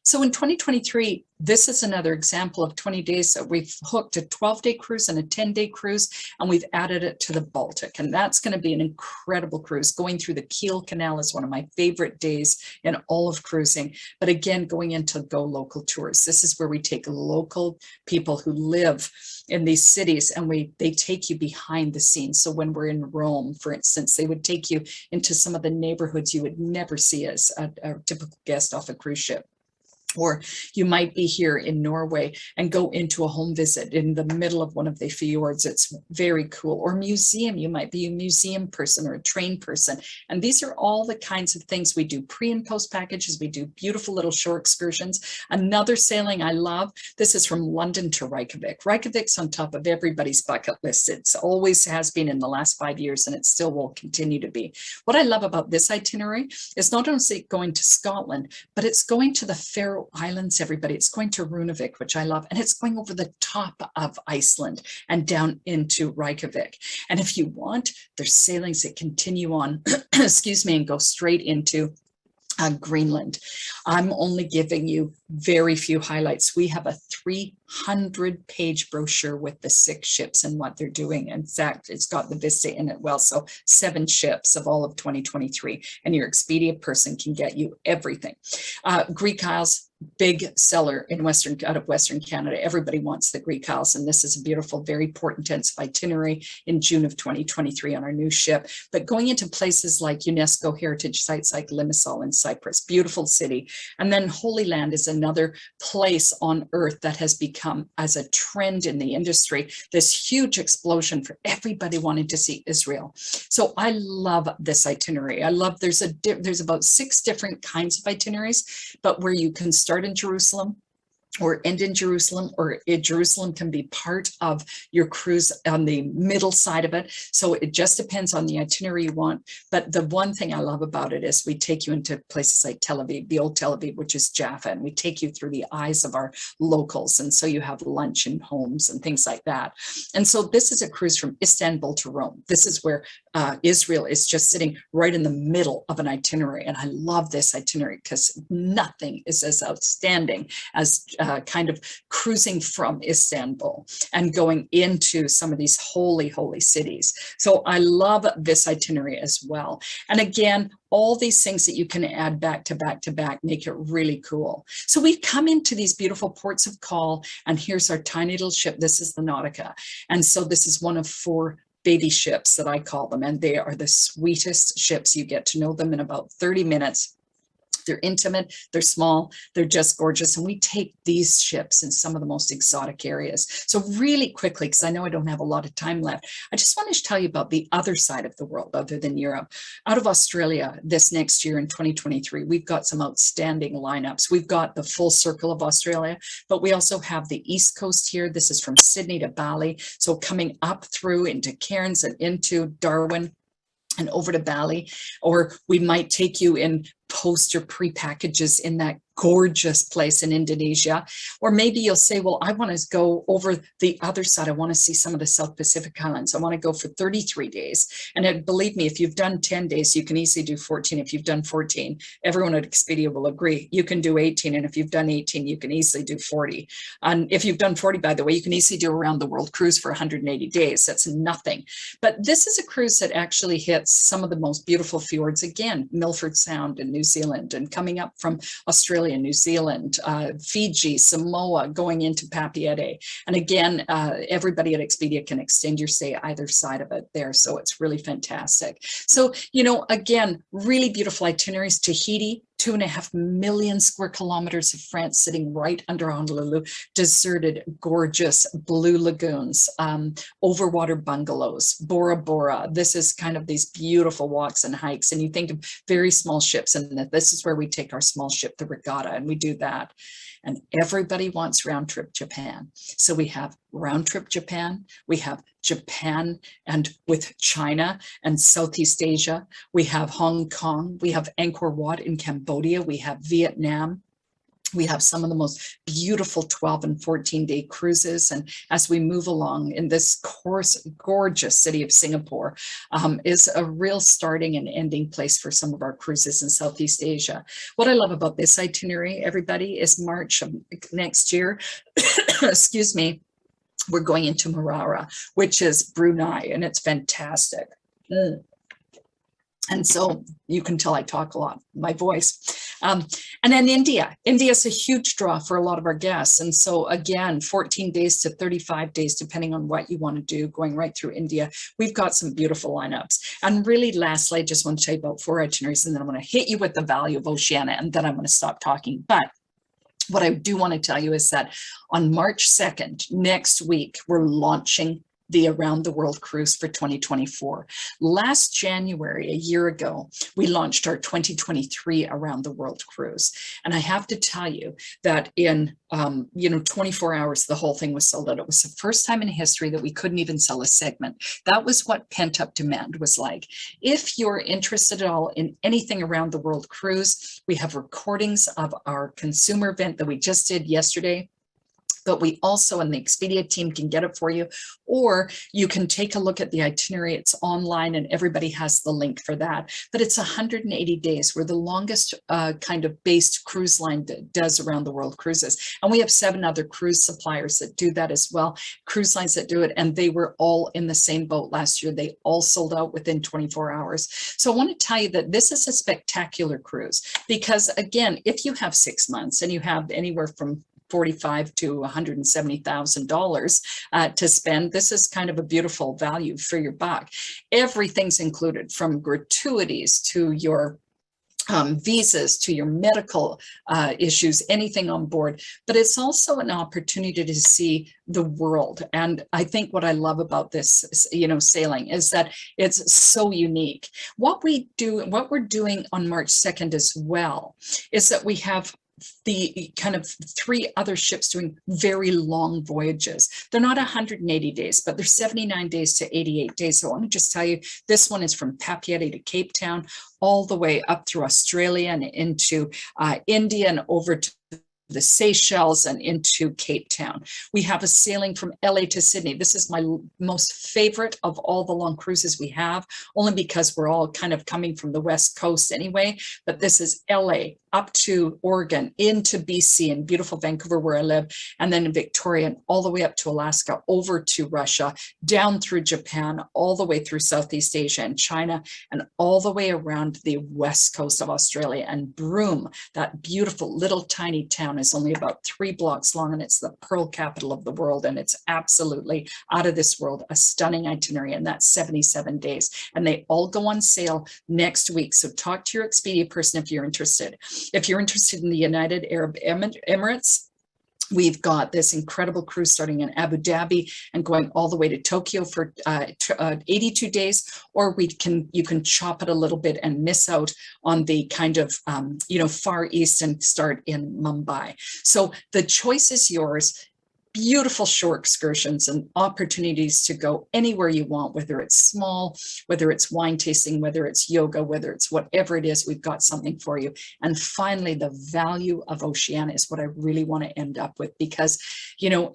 So in 2023, this is another example of 20 days that we've hooked a 12-day cruise and a 10-day cruise, and we've added it to the Baltic. And that's going to be an incredible cruise. Going through the Kiel Canal is one of my favorite days in all of cruising. But again, going into Go Local tours. This is where we take local people who live in these cities and they take you behind the scenes. So when we're in Rome, for instance, they would take you into some of the neighborhoods you would never see as a typical guest off a cruise ship. Or you might be here in Norway and go into a home visit in the middle of one of the fjords. It's very cool. Or museum, you might be a museum person or a train person. And these are all the kinds of things we do. Pre and post packages. We do beautiful little shore excursions. Another sailing I love, this is from London to Reykjavik. Reykjavik's on top of everybody's bucket list. It's always has been in the last 5 years, and it still will continue to be. What I love about this itinerary is not only going to Scotland, but it's going to the Faroe Islands, everybody. It's going to Runavik, which I love, and it's going over the top of Iceland and down into Reykjavik. And if you want, there's sailings that continue on, excuse me, and go straight into Greenland. I'm only giving you very few highlights. We have a 300-page brochure with the 6 ships and what they're doing. In fact, it's got the Vista in it. Well, so 7 ships of all of 2023, and your Expedia person can get you everything. Greek Isles, big seller in out of Western Canada. Everybody wants the Greek Isles, and this is a beautiful, very port intensive itinerary in June of 2023 on our new ship. But going into places like UNESCO heritage sites like Limassol in Cyprus, beautiful city. And then Holy Land is another place on earth that has become, as a trend in the industry, this huge explosion for everybody wanting to see Israel. So I love this itinerary. I love, there's about 6 different kinds of itineraries, but where you can start in Jerusalem or end in Jerusalem, or Jerusalem can be part of your cruise on the middle side of it. So it just depends on the itinerary you want. But the one thing I love about it is we take you into places like Tel Aviv, the old Tel Aviv, which is Jaffa, and we take you through the eyes of our locals. And so you have lunch and homes and things like that. And so this is a cruise from Istanbul to Rome. This is where Israel is just sitting right in the middle of an itinerary. And I love this itinerary because nothing is as outstanding as kind of cruising from Istanbul and going into some of these holy, holy cities. So I love this itinerary as well. And again, all these things that you can add back to back to back make it really cool. So we've come into these beautiful ports of call, and here's our tiny little ship. This is the Nautica. And so this is one of 4 baby ships that I call them, and they are the sweetest ships. You get to know them in about 30 minutes. They're intimate, they're small, they're just gorgeous. And we take these ships in some of the most exotic areas. So really quickly, because I know I don't have a lot of time left, I just wanted to tell you about the other side of the world other than Europe. Out of Australia this next year in 2023, we've got some outstanding lineups. We've got the full circle of Australia, but we also have the East Coast here. This is from Sydney to Bali. So coming up through into Cairns and into Darwin and over to Bali, or we might take you in post or pre-packages in that gorgeous place in Indonesia. Or maybe you'll say, well, I want to go over the other side. I want to see some of the South Pacific Islands. I want to go for 33 days. And believe me, if you've done 10 days, you can easily do 14. If you've done 14, everyone at Expedia will agree, you can do 18. And if you've done 18, you can easily do 40. And if you've done 40, by the way, you can easily do around the world cruise for 180 days. That's nothing. But this is a cruise that actually hits some of the most beautiful fjords. Again, Milford Sound in New Zealand, and coming up from Australia, New Zealand, Fiji, Samoa, going into Papeete. And again, everybody at Expedia can extend your stay either side of it there. So it's really fantastic. So, you know, again, really beautiful itineraries. Tahiti, 2.5 million square kilometers of France sitting right under Honolulu, deserted, gorgeous blue lagoons, overwater bungalows, Bora Bora. This is kind of these beautiful walks and hikes. And you think of very small ships, and this is where we take our small ship, the Regatta, and we do that. and everybody wants round trip Japan. So we have round trip Japan, we have Japan and with China and Southeast Asia, we have Hong Kong, we have Angkor Wat in Cambodia, we have Vietnam. We have some of the most beautiful 12 and 14-day cruises. And as we move along in this gorgeous city of Singapore, is a real starting and ending place for some of our cruises in Southeast Asia. What I love about this itinerary, everybody, is March of next year, excuse me, we're going into Marara, which is Brunei, and it's fantastic. And so you can tell I talk a lot, my voice. And then India. India is a huge draw for a lot of our guests. And so again, 14 days to 35 days, depending on what you want to do, going right through India. We've got some beautiful lineups. And really, lastly, I just want to tell you about 4 itineraries, and then I'm going to hit you with the value of Oceania, and then I'm going to stop talking. But what I do want to tell you is that on March 2nd, next week, we're launching the Around the World Cruise for 2024. Last January, a year ago, we launched our 2023 Around the World Cruise. And I have to tell you that in 24 hours, the whole thing was sold out. It was the first time in history that we couldn't even sell a segment. That was what pent-up demand was like. If you're interested at all in anything Around the World Cruise, we have recordings of our consumer event that we just did yesterday. But we also, and the Expedia team can get it for you, or you can take a look at the itinerary. It's online and everybody has the link for that. But it's 180 days. We're the longest kind of based cruise line that does Around the World cruises. And we have 7 other cruise suppliers that do that as well, cruise lines that do it. And they were all in the same boat last year. They all sold out within 24 hours. So I want to tell you that this is a spectacular cruise because, again, if you have 6 months and you have anywhere from $45,000 to $170,000 to spend, this is kind of a beautiful value for your buck. Everything's included, from gratuities to your visas to your medical issues, anything on board. But it's also an opportunity to see the world. And I think what I love about this, sailing, is that it's so unique. What we're doing on March 2nd as well is that we have the kind of 3 other ships doing very long voyages. They're not 180 days, but they're 79 days to 88 days. So I want to just tell you, this one is from Papeete to Cape Town, all the way up through Australia and into India and over to the Seychelles and into Cape Town. We have a sailing from LA to Sydney. This is my most favorite of all the long cruises we have, only because we're all kind of coming from the West Coast anyway. But this is LA up to Oregon, into BC and beautiful Vancouver where I live, and then in Victoria and all the way up to Alaska, over to Russia, down through Japan, all the way through Southeast Asia and China, and all the way around the West Coast of Australia. And Broome, that beautiful little tiny town, is only about 3 blocks long, and it's the pearl capital of the world, and it's absolutely out of this world, a stunning itinerary, and that's 77 days. And they all go on sale next week. So talk to your Expedia person if you're interested. If you're interested in the United Arab Emirates, we've got this incredible cruise starting in Abu Dhabi and going all the way to Tokyo for 82 days, or you can chop it a little bit and miss out on the kind of, Far East and start in Mumbai. So the choice is yours. Beautiful shore excursions and opportunities to go anywhere you want, whether it's small, whether it's wine tasting, whether it's yoga, whether it's whatever it is, we've got something for you. And finally, the value of Oceania is what I really want to end up with, because,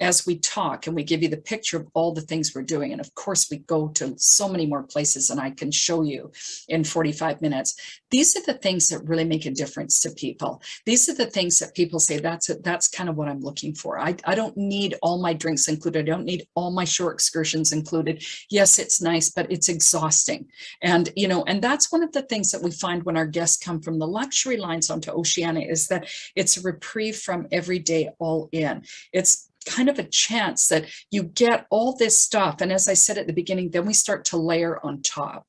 as we talk and we give you the picture of all the things we're doing, and of course we go to so many more places than I can show you in 45 minutes. These are the things that really make a difference to people. These are the things that people say, that's kind of what I'm looking for. I don't need all my drinks included. I don't need all my shore excursions included. Yes, it's nice, but it's exhausting. And, and that's one of the things that we find when our guests come from the luxury lines onto Oceania, is that it's a reprieve from everyday all in. It's kind of a chance that you get all this stuff. And as I said at the beginning, then we start to layer on top.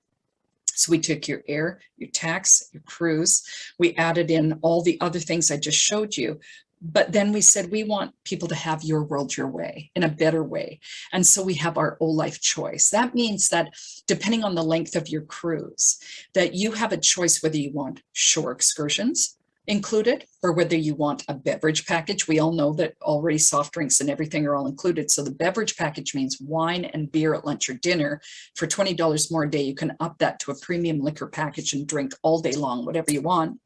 So we took your air, your tax, your cruise, we added in all the other things I just showed you. But then we said, we want people to have your world your way, in a better way. And so we have our O-Life choice. That means that depending on the length of your cruise, that you have a choice whether you want shore excursions included, or whether you want a beverage package. We all know that already soft drinks and everything are all included. So the beverage package means wine and beer at lunch or dinner. For $20 more a day, you can up that to a premium liquor package and drink all day long, whatever you want.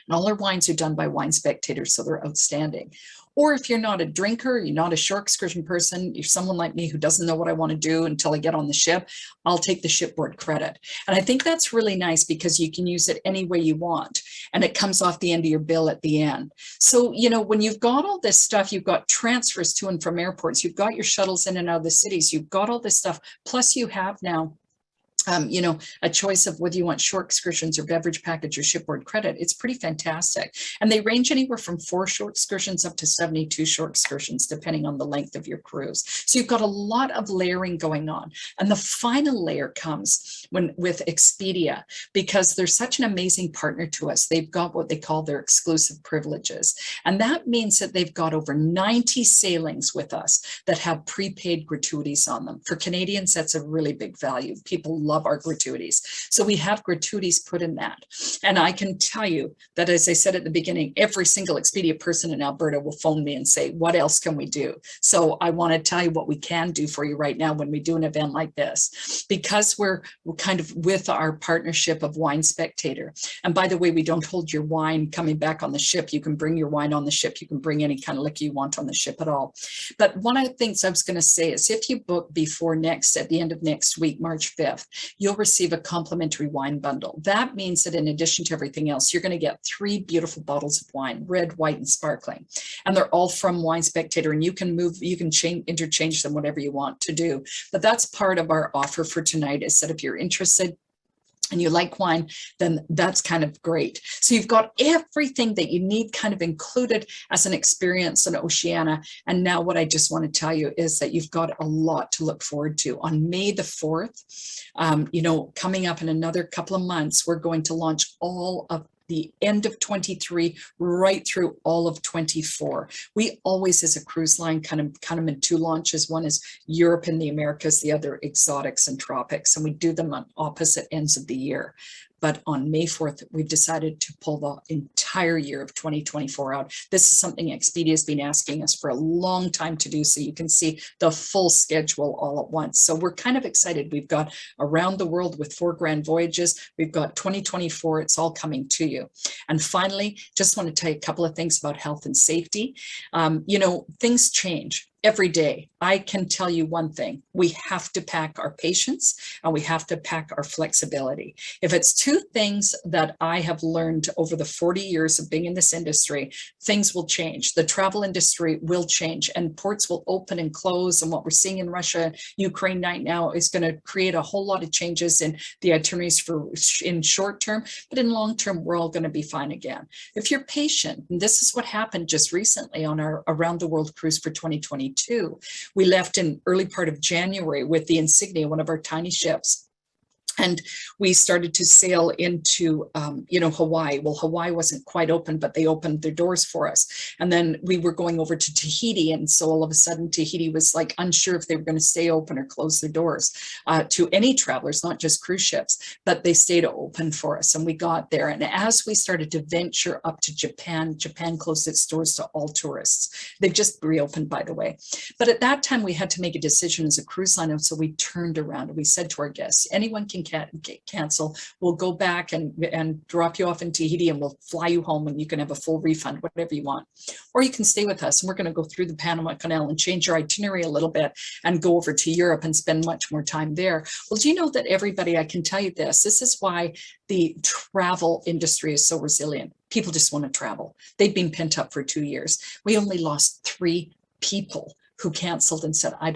And all our wines are done by wine spectators, so they're outstanding. Or if you're not a drinker, you're not a shore excursion person, you're someone like me who doesn't know what I want to do until I get on the ship, I'll take the shipboard credit. And I think that's really nice because you can use it any way you want. And it comes off the end of your bill at the end. So, you know, when you've got all this stuff, you've got transfers to and from airports, you've got your shuttles in and out of the cities, you've got all this stuff. Plus you have now you know, a choice of whether you want shore excursions or beverage package or shipboard credit. It's pretty fantastic. And they range anywhere from 4 shore excursions up to 72 shore excursions, depending on the length of your cruise. So you've got a lot of layering going on. And the final layer comes with Expedia, because they're such an amazing partner to us. They've got what they call their exclusive privileges. And that means that they've got over 90 sailings with us that have prepaid gratuities on them. For Canadians, that's a really big value. People love our gratuities. So we have gratuities put in that. And I can tell you that, as I said at the beginning, every single Expedia person in Alberta will phone me and say, what else can we do? So I want to tell you what we can do for you right now when we do an event like this, because we're kind of with our partnership of Wine Spectator. And by the way, we don't hold your wine coming back on the ship. You can bring your wine on the ship. You can bring any kind of liquor you want on the ship at all. But one of the things I was going to say is, if you book before at the end of next week, March 5th, you'll receive a complimentary wine bundle. That means that in addition to everything else, you're going to get 3 beautiful bottles of wine, red, white, and sparkling. And they're all from Wine Spectator, and you can interchange them, whatever you want to do. But that's part of our offer for tonight, is that if you're interested and you like wine, then that's kind of great. So you've got everything that you need kind of included as an experience in Oceania. And now what I just want to tell you is that you've got a lot to look forward to. On May the 4th, you know, coming up in another couple of months, we're going to launch all of the end of 23 right through all of 24. We always, as a cruise line, kind of in 2 launches. One is Europe and the Americas, the other exotics and tropics, and we do them on opposite ends of the year. But on May 4th, we've decided to pull the entire year of 2024 out. This is something Expedia has been asking us for a long time to do, so you can see the full schedule all at once. So we're kind of excited. We've got Around the World with 4 grand voyages. We've got 2024. It's all coming to you. And finally, just want to tell you a couple of things about health and safety. You know, things change every day. I can tell you one thing: we have to pack our patience and we have to pack our flexibility. If it's 2 things that I have learned over the 40 years of being in this industry, things will change. The travel industry will change, and ports will open and close. And what we're seeing in Russia, Ukraine right now is going to create a whole lot of changes in the itineraries in short term, but in long term, we're all going to be fine again. If you're patient, and this is what happened just recently on our Around the World cruise for 2022. We left in early part of January with the Insignia, one of our tiny ships. And we started to sail into, you know, Hawaii. Well, Hawaii wasn't quite open, but they opened their doors for us. And then we were going over to Tahiti. And so all of a sudden, Tahiti was like unsure if they were going to stay open or close their doors to any travelers, not just cruise ships, but they stayed open for us. And we got there. And as we started to venture up to Japan, Japan closed its doors to all tourists. They've just reopened, by the way. But at that time, we had to make a decision as a cruise line. And so we turned around and we said to our guests, anyone can cancel. We'll go back and drop you off in Tahiti, and we'll fly you home, and you can have a full refund, whatever you want. Or you can stay with us, and we're going to go through the Panama Canal and change your itinerary a little bit and go over to Europe and spend much more time there. Well, do you know that everybody, I can tell you this is why the travel industry is so resilient. People just want to travel. They've been pent up for 2 years. We only lost 3 people who canceled and said, I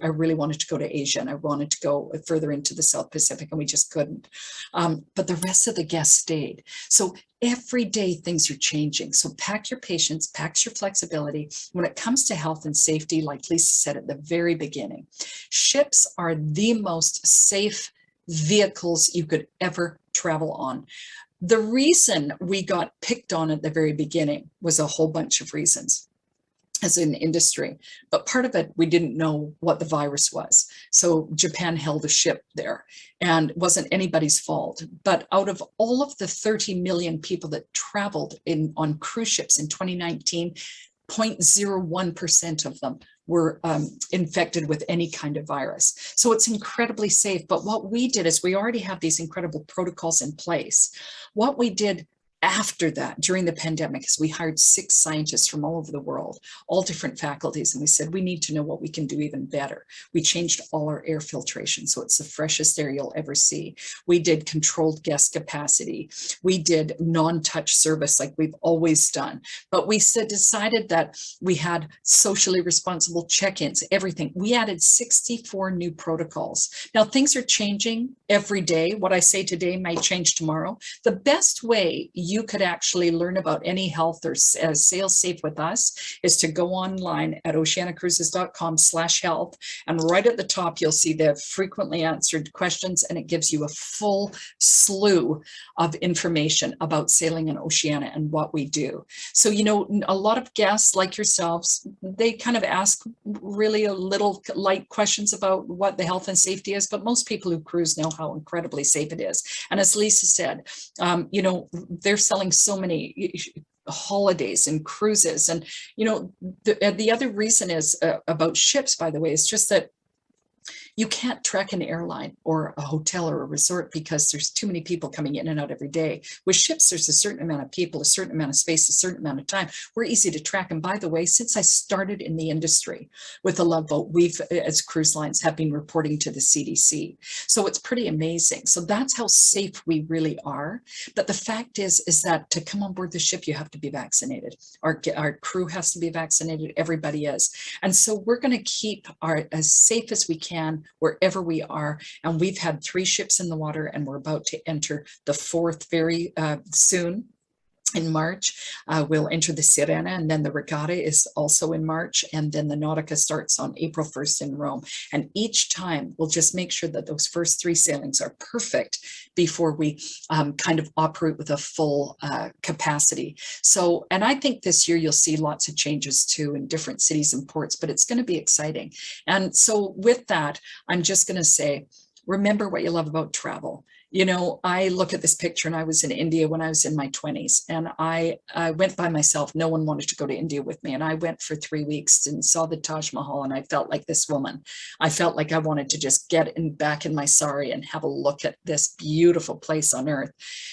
really wanted to go to Asia and I wanted to go further into the South Pacific, and we just couldn't. But the rest of the guests stayed. So every day things are changing. So pack your patience, pack your flexibility. When it comes to health and safety, like Lisa said at the very beginning, ships are the most safe vehicles you could ever travel on. The reason we got picked on at the very beginning was a whole bunch of reasons. as an industry, but part of it, we didn't know what the virus was. So Japan held a ship there, and it wasn't anybody's fault. But out of all of the 30 million people that traveled on cruise ships in 2019, 0.01% of them were infected with any kind of virus. So it's incredibly safe. But what we did is we already have these incredible protocols in place. What we did after that, during the pandemic, is we hired 6 scientists from all over the world, all different faculties, and we said, we need to know what we can do even better. We changed all our air filtration, so it's the freshest air you'll ever see. We did controlled guest capacity. We did non-touch service like we've always done. But we decided that we had socially responsible check-ins, everything. We added 64 new protocols. Now, things are changing every day. What I say today might change tomorrow. The best way you could actually learn about any health or sail safe with us is to go online at oceaniacruises.com/health, and right at the top you'll see the frequently answered questions, and it gives you a full slew of information about sailing in Oceania and what we do. So, you know, a lot of guests like yourselves, they kind of ask really a little light questions about what the health and safety is, but most people who cruise know how incredibly safe it is. And as Lisa said, you know, they're selling so many holidays and cruises. And, you know, the other reason is about ships, by the way, is just that you can't track an airline or a hotel or a resort because there's too many people coming in and out every day. With ships, there's a certain amount of people, a certain amount of space, a certain amount of time. We're easy to track. And by the way, since I started in the industry with the Love Boat, we've, as cruise lines, have been reporting to the CDC. So it's pretty amazing. So that's how safe we really are. But the fact is that to come on board the ship, you have to be vaccinated. Our crew has to be vaccinated. Everybody is. And so we're going to keep as safe as we can wherever we are. And we've had 3 ships in the water, and we're about to enter the 4th very soon. In March, we'll enter the Sirena, and then the Regatta is also in March, and then the Nautica starts on April 1st in Rome. And each time we'll just make sure that those first 3 sailings are perfect before we kind of operate with a full capacity. So, and I think this year you'll see lots of changes too in different cities and ports, but it's going to be exciting. And so with that, I'm just going to say, remember what you love about travel. You know, I look at this picture, and I was in India when I was in my 20s, and I went by myself. No one wanted to go to India with me. And I went for 3 weeks and saw the Taj Mahal, and I felt like this woman. I felt like I wanted to just get back in my sari and have a look at this beautiful place on earth.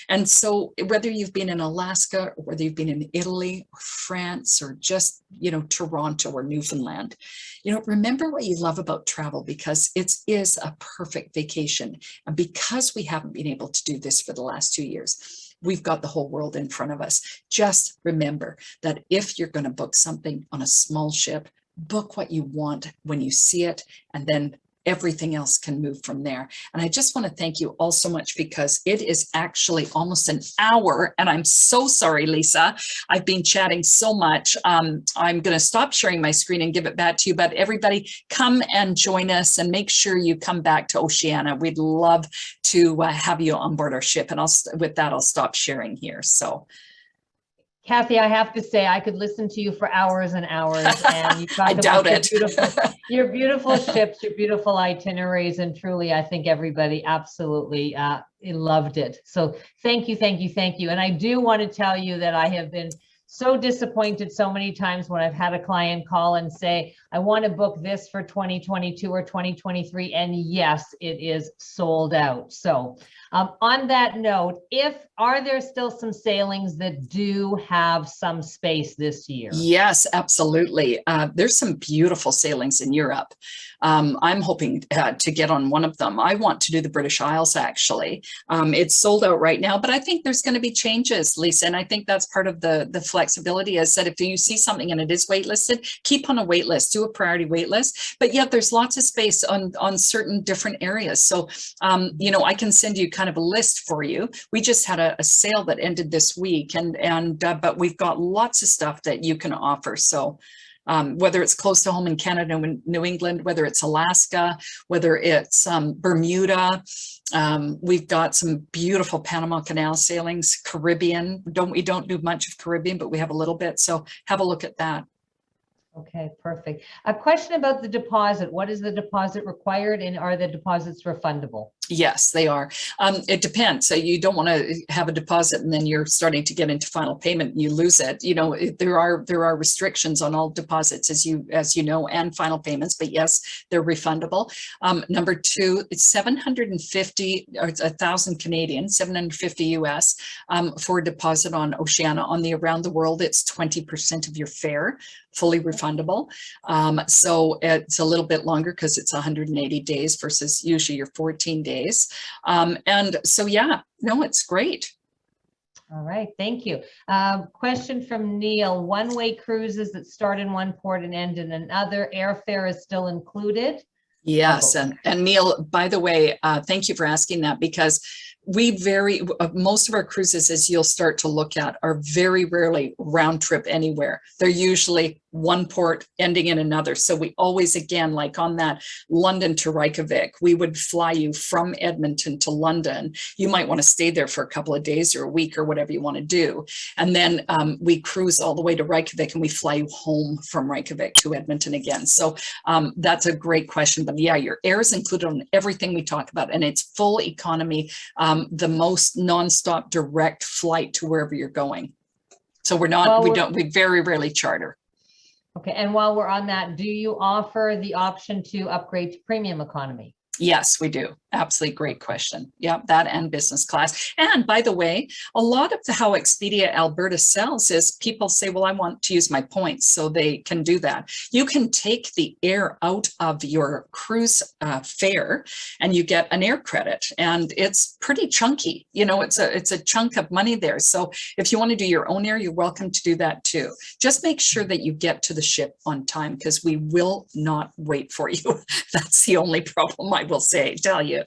And so whether you've been in Alaska, or whether you've been in Italy or France, or just, you know, Toronto or Newfoundland, you know, remember what you love about travel, because it is a perfect vacation. And because we haven't been able to do this for the last 2 years, we've got the whole world in front of us. Just remember that if you're going to book something on a small ship, book what you want when you see it, and then everything else can move from there. And I just want to thank you all so much, because it is actually almost an hour, and I'm so sorry, Lisa. I've been chatting so much. I'm going to stop sharing my screen and give it back to you, but everybody come and join us, and make sure you come back to Oceania. We'd love to have you on board our ship. And with that, I'll stop sharing here. So Cathy, I have to say, I could listen to you for hours and hours, and you talk I doubt about it. Your beautiful ships, your beautiful itineraries, and truly, I think everybody absolutely loved it. So thank you, thank you, thank you. And I do want to tell you that I have been so disappointed so many times when I've had a client call and say, I want to book this for 2022 or 2023. And yes, it is sold out. So on that note, are there still some sailings that do have some space this year? Yes, absolutely. There's some beautiful sailings in Europe. I'm hoping to get on one of them. I want to do the British Isles, actually. It's sold out right now, but I think there's going to be changes, Lisa. And I think that's part of the flexibility, is that if you see something and it is waitlisted, keep on a wait list, do a priority wait list. But yet there's lots of space on certain different areas. So, you know, I can send you kind of a list for you. We just had a sale that ended this week, but we've got lots of stuff that you can offer. So whether it's close to home in Canada, New England, whether it's Alaska, whether it's Bermuda, we've got some beautiful Panama Canal sailings, Caribbean. We don't do much of Caribbean, but we have a little bit. So have a look at that. Okay, perfect. A question about the deposit. What is the deposit required, and are the deposits refundable? Yes, they are. It depends. So you don't want to have a deposit and then you're starting to get into final payment and you lose it. You know, there are restrictions on all deposits, as you know, and final payments. But yes, they're refundable. Number two, it's 750 or 1,000 Canadian, 750 US for a deposit on Oceania. On the around the world, it's 20% of your fare, fully refundable. So it's a little bit longer because it's 180 days versus usually your 14 days. And so, yeah, no, it's great. All right, thank you. Question from Neil. One-way cruises that start in one port and end in another, airfare is still included? Yes, and Neil, by the way, thank you for asking that, because most of our cruises, as you'll start to look at, are very rarely round trip anywhere. They're usually one port ending in another. So we always, again, like on that London to Reykjavik, we would fly you from Edmonton to London. You might want to stay there for a couple of days or a week or whatever you want to do. And then we cruise all the way to Reykjavik and we fly you home from Reykjavik to Edmonton again. So that's a great question. But yeah, your air is included on everything we talk about, and it's full economy, the most nonstop direct flight to wherever you're going. So we very rarely charter. Okay, and while we're on that, do you offer the option to upgrade to premium economy? Yes, we do. Absolutely great question. Yeah, that and business class. And by the way, a lot of how Expedia Alberta sells is people say, well, I want to use my points, so they can do that. You can take the air out of your cruise fare and you get an air credit, and it's pretty chunky. You know, it's a chunk of money there. So if you want to do your own air, you're welcome to do that too. Just make sure that you get to the ship on time, because we will not wait for you. That's the only problem I will tell you.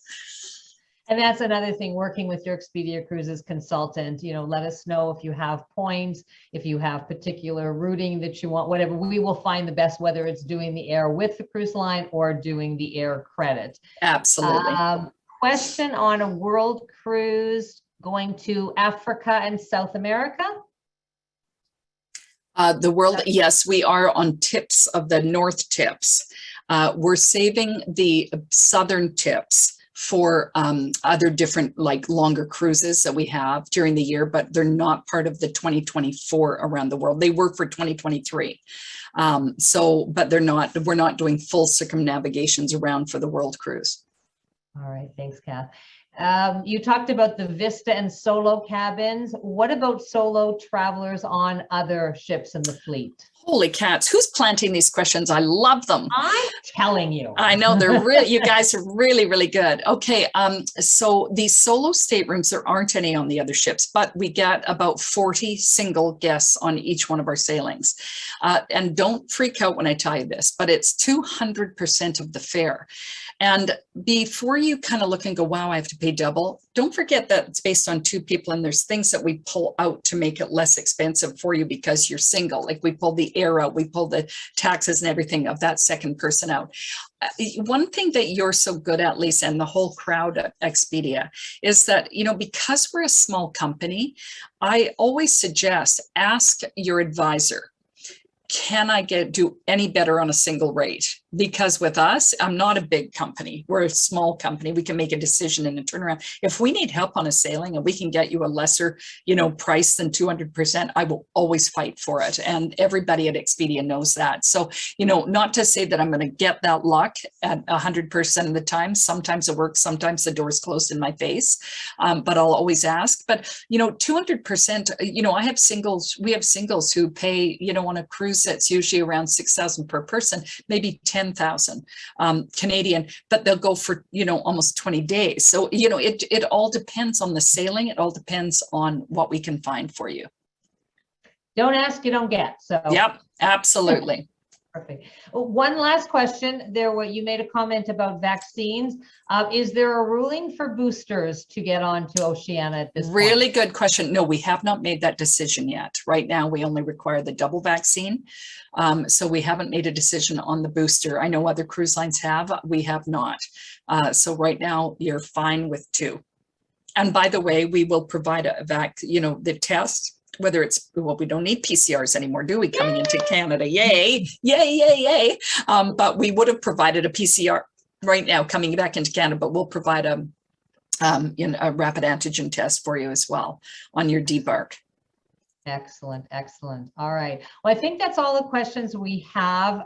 And that's another thing, working with your Expedia Cruises consultant, you know, let us know if you have points, if you have particular routing that you want, whatever. We will find the best, whether it's doing the air with the cruise line or doing the air credit. Absolutely. Question on a world cruise going to Africa and South America? The world, yes, we are on tips of the North tips. We're saving the southern tips for other different, like longer cruises that we have during the year, but they're not part of the 2024 around the world. They were for 2023. But we're not doing full circumnavigations around for the world cruise. All right, thanks, Kath. You talked about the Vista and solo cabins. What about solo travelers on other ships in the fleet? Holy cats, who's planting these questions? I love them. I'm telling you. I know, they're really, you guys are really, really good. Okay, so these solo staterooms, there aren't any on the other ships, but we get about 40 single guests on each one of our sailings. And don't freak out when I tell you this, but it's 200% of the fare. And before you kind of look and go, wow, I have to pay double, don't forget that it's based on two people, and there's things that we pull out to make it less expensive for you because you're single. Like we pull the air out, we pull the taxes and everything of that second person out. One thing that you're so good at, Lisa, and the whole crowd at Expedia, is that, you know, because we're a small company, I always suggest ask your advisor, can I do any better on a single rate? Because with us, I'm not a big company. We're a small company. We can make a decision and a turnaround. If we need help on a sailing and we can get you a lesser, you know, price than 200%, I will always fight for it. And everybody at Expedia knows that. So, you know, not to say that I'm going to get that luck at 100% of the time. Sometimes it works. Sometimes the door's closed in my face, but I'll always ask. But, you know, 200%, you know, we have singles who pay, you know, on a cruise that's usually around 6,000 per person, maybe 10,000 Canadian, but they'll go for, you know, almost 20 days. So, you know, it all depends on the sailing. It all depends on what we can find for you. Don't ask, you don't get. So yep, absolutely. Perfect. One last question. You made a comment about vaccines. Is there a ruling for boosters to get onto Oceania at this point? Really good question. No, we have not made that decision yet. Right now, we only require the double vaccine. So we haven't made a decision on the booster. I know other cruise lines have, we have not. So right now, you're fine with 2. And by the way, we will provide the test whether it's, well, we don't need PCRs anymore, do we, coming into Canada? Yay, yay, yay, yay. But we would have provided a PCR right now coming back into Canada, but we'll provide a rapid antigen test for you as well on your debark. Excellent, excellent. All right. Well, I think that's all the questions we have.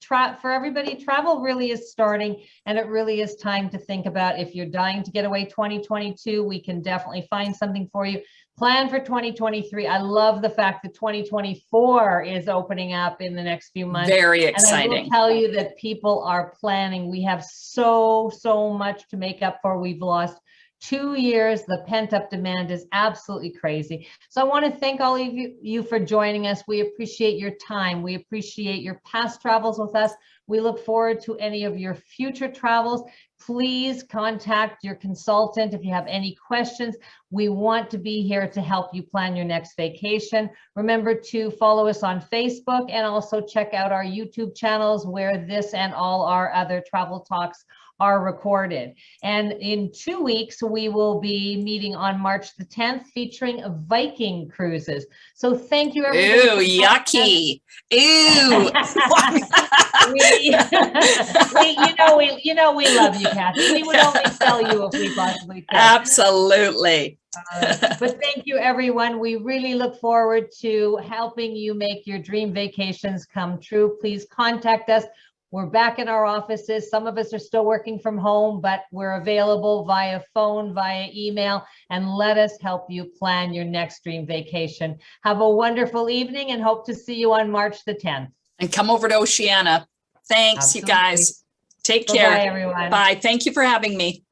For everybody, travel really is starting, and it really is time to think about if you're dying to get away 2022, we can definitely find something for you. Plan for 2023. I love the fact that 2024 is opening up in the next few months. Very exciting. And I will tell you that people are planning. We have so much to make up for. We've lost 2 years. The pent-up demand is absolutely crazy. So I want to thank all of you for joining us. We appreciate your time. We appreciate your past travels with us. We look forward to any of your future travels. Please contact your consultant if you have any questions. We want to be here to help you plan your next vacation. Remember to follow us on Facebook and also check out our YouTube channels where this and all our other travel talks are recorded. And in 2 weeks, we will be meeting on March the 10th featuring Viking Cruises. So thank you, everybody. Ew, yucky. Ew. we love you, Cathy. We would only sell you if we possibly could. Absolutely. But thank you, everyone. We really look forward to helping you make your dream vacations come true. Please contact us. We're back in our offices. Some of us are still working from home, but we're available via phone, via email, and let us help you plan your next dream vacation. Have a wonderful evening and hope to see you on March the 10th. And come over to Oceania. Thanks, Absolutely. you guys. Take care. Bye, everyone. Bye. Thank you for having me.